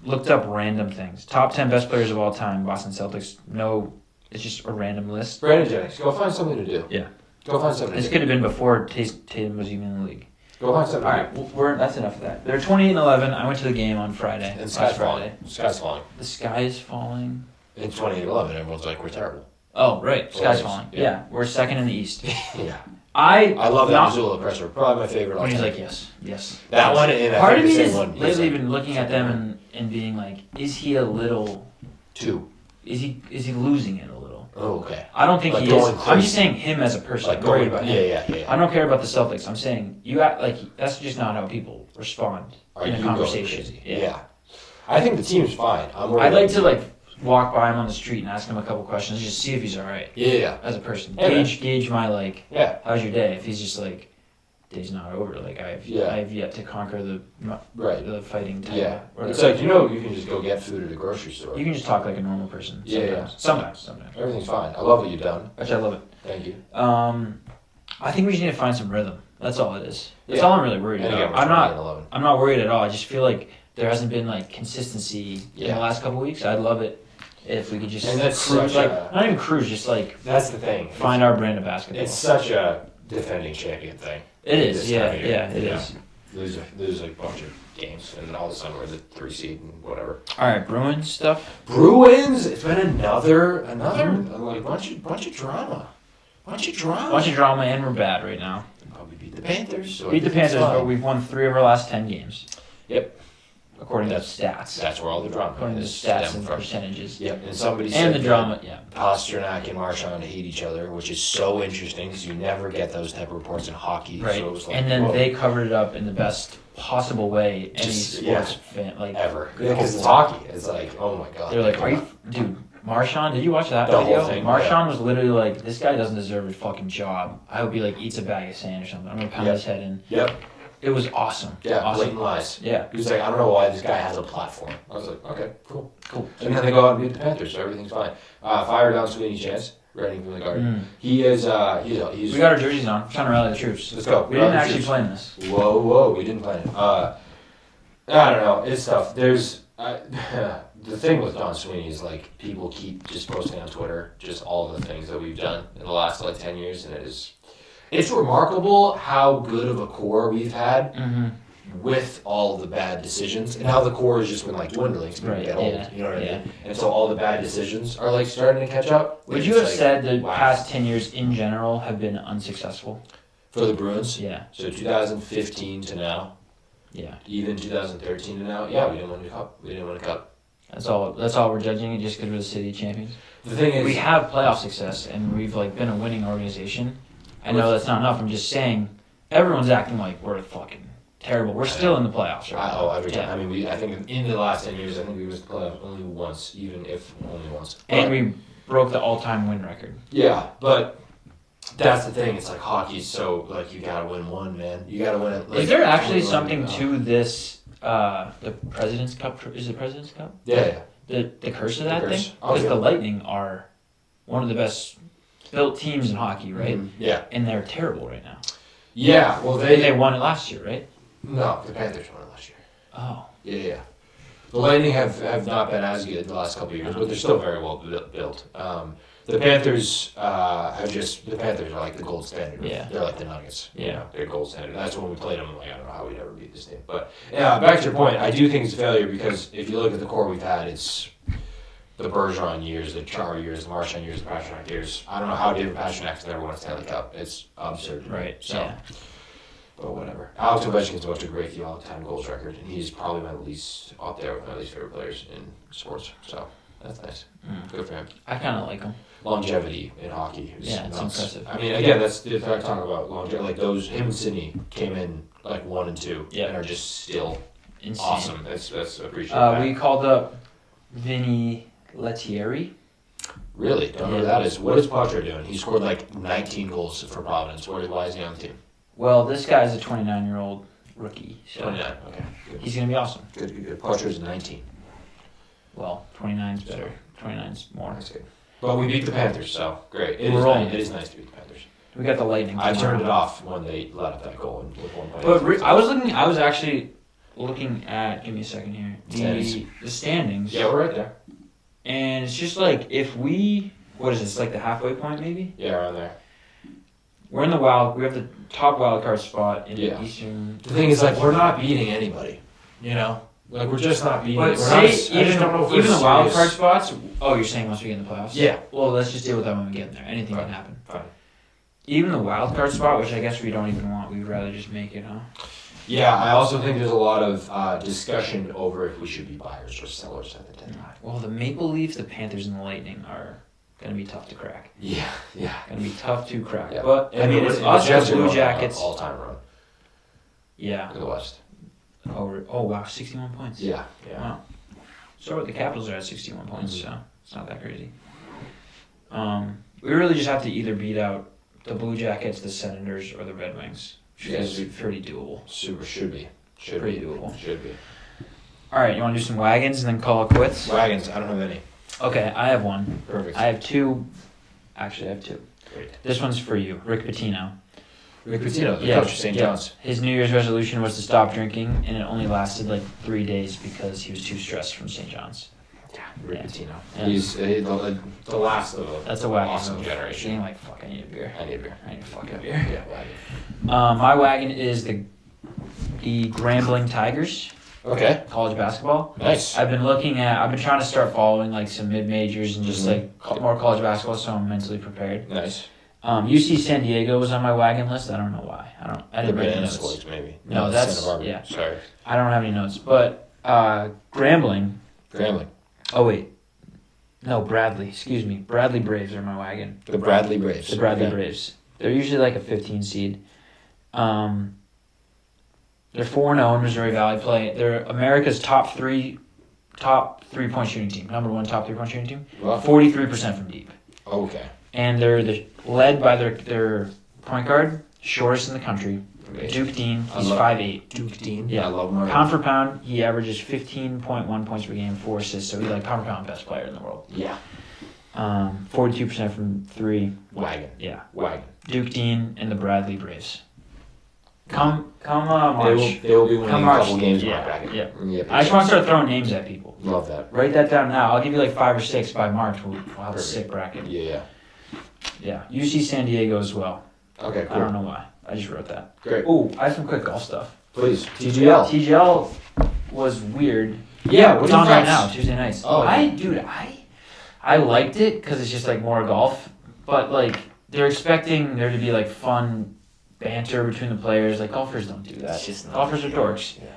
looked up random things. Top 10 best players of all time, Boston Celtics. No, it's just a random list. Brandon Jennings, go find something to do. Yeah. Go find something to do. This could have been before Tatum was even in the league. Go find something to do. All right, that's enough of that. They're 28-11. I went to the game on Friday. And the sky's falling. Sky's falling. The sky is falling. In 28-11, everyone's like, we're terrible. Oh, right. Sky's falling. Yeah. We're second in the East. Yeah. I love that Missoula pressure. Probably my favorite. When he's like, yes. That one and part I of think me the is same one. lately been looking at them and being like, is he a little? Two. Is he losing it a little? Oh, okay. I don't think he is. I'm just saying him as a person. I'm worried about him. Yeah. I don't care about the Celtics. I'm saying you act that's just not how people respond in a conversation. Yeah. I think the team's fine. I'd like to walk by him on the street and ask him a couple questions, just see if he's all right. Yeah. As a person, yeah, gauge my how's your day? If he's just day's not over. I have yet to conquer the fighting type. Yeah. It's you can just go get food at a grocery store. You can just talk like a normal person. Sometimes. Everything's fine. I love what you've done. Actually, I love it. Thank you. I think we just need to find some rhythm. That's all it is. That's all I'm really worried about. I'm not worried at all. I just feel like there hasn't been consistency in the last couple of weeks. I'd love it if we could just cruise, not even cruise, just that's the thing. Find our brand of basketball. It's such a defending champion thing. It is, yeah, it is. Lose a bunch of games, and all of a sudden we're the 3 seed and whatever. All right, Bruins stuff. Bruins. It's been another bunch of drama. Bunch of drama, and we're bad right now. Probably beat the Panthers. But we've won 3 of our last 10 games. Yep. According to the stats. That's where all the drama According to the stats and percentages. Yep. And somebody said and the drama, Pasternak and Marchand hate each other, which is so interesting because you never get those type of reports in hockey. Right. So it was and then they covered it up in the best possible way any sports fan ever. Because it's hockey. It's oh my god. They're like, are you, dude? Marchand, did you watch that video? Whole thing, Marchand was literally this guy doesn't deserve a fucking job. I hope he eats a bag of sand or something. I'm gonna pound his head in. Yep. It was awesome. Yeah, awesome. blatant lies. Yeah. He was like, I don't know why this guy has a platform. I was like, okay, cool. And then they go out and beat the Panthers, so everything's fine. Fire down Sweeney Chance, running from the Garden. He is, he's... We got our jerseys on. We're trying to rally the troops. Let's go. We didn't actually plan this. Whoa, we didn't plan it. I don't know, it's tough. There's... the thing with Don Sweeney is, like, people keep just posting on Twitter just all the things that we've done in the last, 10 years, and it's remarkable how good of a core we've had with all the bad decisions, and how the core has just been dwindling as people get old. You know what I mean? And so all the bad decisions are starting to catch up. Would you have said the past 10 years in general have been unsuccessful for the Bruins? Yeah. So 2015 to now. Yeah. Even 2013 to now. Yeah, we didn't win a cup. That's all we're judging it just because we're the city champions. The thing is, we have playoff success and we've been a winning organization. I know that's not enough. I'm just saying everyone's acting like we're fucking terrible. We're still in the playoffs, right? Every time. I mean, I think in the last 10 years, I think we missed the playoffs only once, even if only once. And we broke the all-time win record. Yeah, but that's the thing. It's hockey's so you gotta win one, man. You gotta win it. Is there actually something to this? The President's Cup? Is it President's Cup? Yeah. The curse of that thing? Oh, because the Lightning are one of the best built teams in hockey, right? Yeah. And they're terrible right now. Yeah, well they won it last year, right? No, the Panthers won it last year. Oh. Yeah. The Lightning have not been as good the last couple of years, but they're still very well built. The Panthers the Panthers are the gold standard. Yeah. They're like the Nuggets. Yeah. You know, they're gold standard. That's when we played them. I don't know how we'd ever beat this team. But yeah, back to your point, I do think it's a failure because if you look at the core we've had, it's the Bergeron years, the Char years, the Marchand years, the Pastrnak years. I don't know how David Pastrnak's never won a Stanley Cup. It's absurd. Right. So, yeah. But whatever. Alex Ovechkin's about to break the all-time goals record, and he's probably up there with my least favorite players in sports. So that's nice. Good for him. I kind of like him. Longevity in hockey is it's impressive. I mean, again, that's the talk about longevity. Him and Sidney came in 1 and 2, and are just still insane. Awesome. That's appreciated. We called up Vinny Lettieri. Really? Don't know who that is. What is Poitras doing? He scored 19 goals for Providence. Why is he on the team? Well, this guy's a 29-year-old rookie. So 29, okay. Good. He's going to be awesome. Good. Poitras is 19. Well, 29's better. 29's more. That's good. But we beat the Panthers, so great. It is nice to beat the Panthers. We got the Lightning. I turned it off when they let up that goal with 1 point. But I was actually looking at, give me a second here, the standings. Yeah, we're right there. And it's just if we, what is this, the halfway point maybe? Yeah, around there. We have the top wild card spot in the Eastern. The thing is, we're not beating anybody, you know? We're just not beating. But even the wild card spots. Oh, you're saying once we get in the playoffs? Yeah. Well, let's just deal with that when we get in there. Anything can happen. Fine. Even the wild card spot, which I guess we don't even want, we'd rather just make it, huh? Yeah, I also think there's a lot of discussion over if we should be buyers or sellers at the deadline. Well, the Maple Leafs, the Panthers, and the Lightning are going to be tough to crack. Yeah. Going to be tough to crack. Yeah. But it's us, the Blue Jackets. All-time run. Yeah. In the West. Oh wow, 61 points. Yeah. Wow. So the Capitals are at 61 points, so it's not that crazy. We really just have to either beat out the Blue Jackets, the Senators, or the Red Wings. Which is pretty doable. Should be. Pretty doable. Should be. All right, you want to do some wagons and then call it quits? Wagons, I don't have any. Okay, I have one. Perfect. I have two. Actually, I have two. Great. This one's for you, Rick Pitino. Rick Pitino, the coach of St. John's. His New Year's resolution was to stop drinking, and it only lasted 3 days because he was too stressed from St. John's. Yeah, Rick Pitino. Yeah. He's the last of a That's a wagon awesome move. generation. Being fuck, I need a beer. I need a beer. I need a fucking beer. Yeah, wagon. My wagon is the Grambling Tigers. Okay. College basketball. Nice. I've been trying to start following some mid-majors and just more college basketball, so I'm mentally prepared. Nice. UC San Diego was on my wagon list. I don't know why. I didn't write any notes. Sports, maybe. No, that's Santa Barbara. yeah. Sorry. I don't have any notes, but Grambling. Oh wait. No, Bradley. Excuse me. Bradley Braves are my wagon. The Bradley Braves. The Bradley Braves. They're usually a 15 seed. They're 4-0 in Missouri Valley. They're America's top three-point shooting team. Number 1 top three-point shooting team. 43% from deep. Okay. And they're led by their point guard, shortest in the country, Duke Dean, he's 5'8". Duke Dean? Yeah. I love him already. Pound for pound, he averages 15.1 points per game, 4 assists, so he's like pound for pound best player in the world. Yeah. 42% from 3. Wagon. Yeah. Wagon. Duke Dean and the Bradley Braves. Come March. They will be winning a couple games in my bracket. Yeah. I just want to start throwing names at people. Love that. Write that down now. I'll give you like 5 or 6 by March. We'll have a sick bracket. Yeah. UC San Diego as well. Okay, cool. I don't know why. I just wrote that. Great. Oh, I have some quick golf stuff. Please. TGL. TGL was weird. Yeah, it's on right now, Tuesday nights. Oh, I liked it because it's just like more golf, but like they're expecting there to be like fun banter between the players. Like golfers don't do that. Golfers are dorks. Yeah.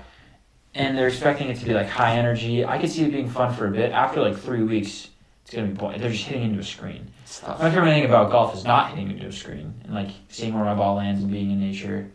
And they're expecting it to be like high energy. I could see it being fun for a bit. After like 3 weeks, it's gonna be boring. They're just hitting into a screen. My favorite thing about golf is not hitting into a screen and like seeing where my ball lands and being in nature.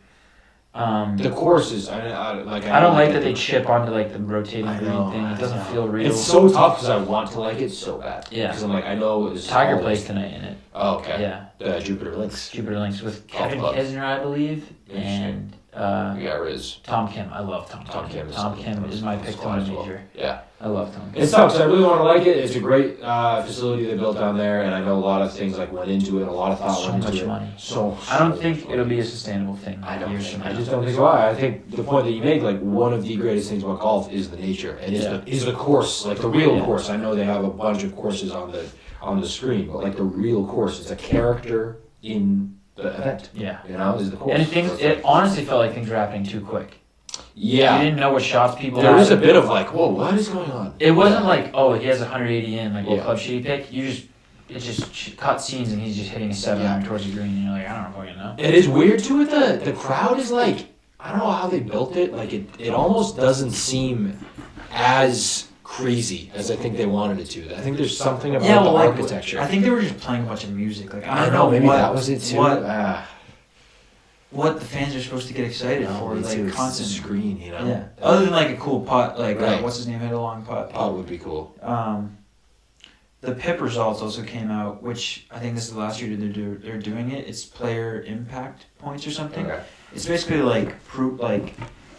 The course is I don't like that they chip onto like the rotating green thing. It doesn't feel real. It's so tough because I want to like it so bad. Yeah. Because I'm like I know Tiger plays tonight in it. Oh, okay. Yeah. Jupiter Links. Jupiter Links with Kevin Kisner, I believe, and Riz. Tom Kim. I love Tom Kim. Tom Kim is my pick to win a major. Yeah. I love Tom Kim. It's tough because I really want to like it. It's a great facility they built down there, and I know a lot of things like went into it. A lot of thought went into it. So much money. I don't think it'll be a sustainable thing. I just don't think so. I think the point that you make, like one of the greatest things about golf is the nature and is the course, like the real course. I know they have a bunch of courses on the screen, but like the real course, it's a character in the event. Yeah. Is the course. And it honestly felt like things were happening too quick. Yeah. You didn't know what shots people had. There was a bit of like, whoa, what is going on? It wasn't like, oh, he has 180 in, like, what club should he pick? It just cut scenes and he's just hitting a 7 towards the green and you're like, I don't fucking know. It is weird too with the crowd is like, I don't know how they built it. Like it almost doesn't seem as crazy as I think they wanted it to. I think there's something about the architecture. I think they were just playing a bunch of music. Like I don't know, maybe that was it too. What the fans are supposed to get excited for, like constant screen, Yeah. Other than like a cool putt, like what's his name had a long putt. Putt would be cool. The PIP results also came out, which I think this is the last year they're doing it. It's player impact points or something. Okay. It's basically like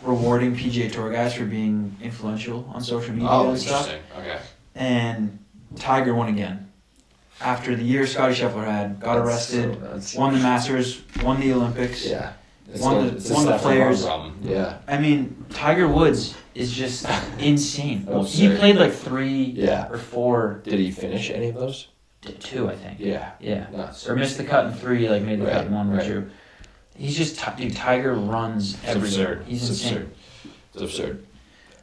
rewarding PGA Tour guys for being influential on social media and stuff. Okay. And Tiger won again. After the year Scottie Scheffler had, got arrested, won the Masters, won the Olympics, won the Players. Yeah. I mean, Tiger Woods is just insane. Well, he played like 3 or 4. Did he finish any of those? 2, I think. Yeah. Nuts. Or missed the cut in 3, like made the cut in 1 or 2. He's just Tiger runs everywhere. He's insane. It's absurd.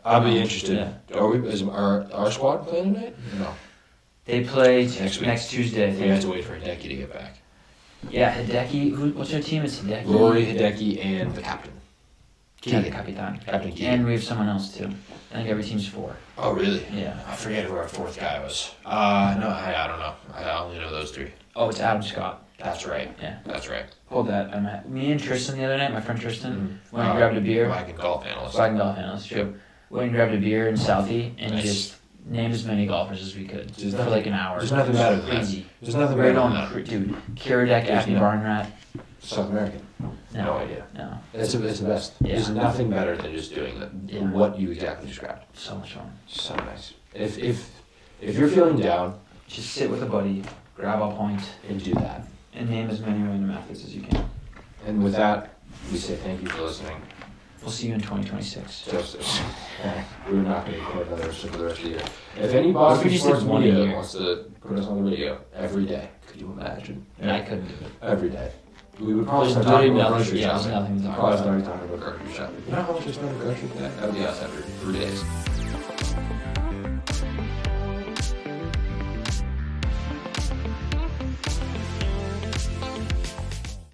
I'll be interested. Is our squad playing tonight? No. They play next Tuesday. We have to wait for Hideki to get back. Yeah, Hideki. What's their team? It's Hideki. Rory, Hideki, and the captain. Keegan. Captain Keegan. And we have someone else too. I think every team's 4. Oh, really? Yeah. I forget who our 4th guy was. No, I don't know. I only know those 3. Oh, it's Adam Scott. That's right. Yeah. That's right. Hold that. Me and Tristan the other night, my friend Tristan, went and grabbed a beer. Wagon golf analyst. True. Went and grabbed a beer in Southie and just named as many golfers as we could for like an hour. There's nothing better than crazy. There's nothing better than that. Dude, Kiradek, Appy Barnrat. South American. No idea. No. It's the best. Yeah. There's nothing better than just doing what you exactly described. So much fun. So nice. If you're feeling down, just sit with a buddy, grab a point, and do that. And name as many random athletes as you can. And with that, we say thank you for listening. We'll see you in 2026. We're not going to record another episode for the rest of the year. If any Boston sports media wants to put us on the radio every day, could you imagine? I couldn't do it. Every day. We would probably start talking about grocery shopping. There's nothing to talk about. Probably start talking about grocery shopping. You know how much we spend on grocery shopping? That would be us every 3 days.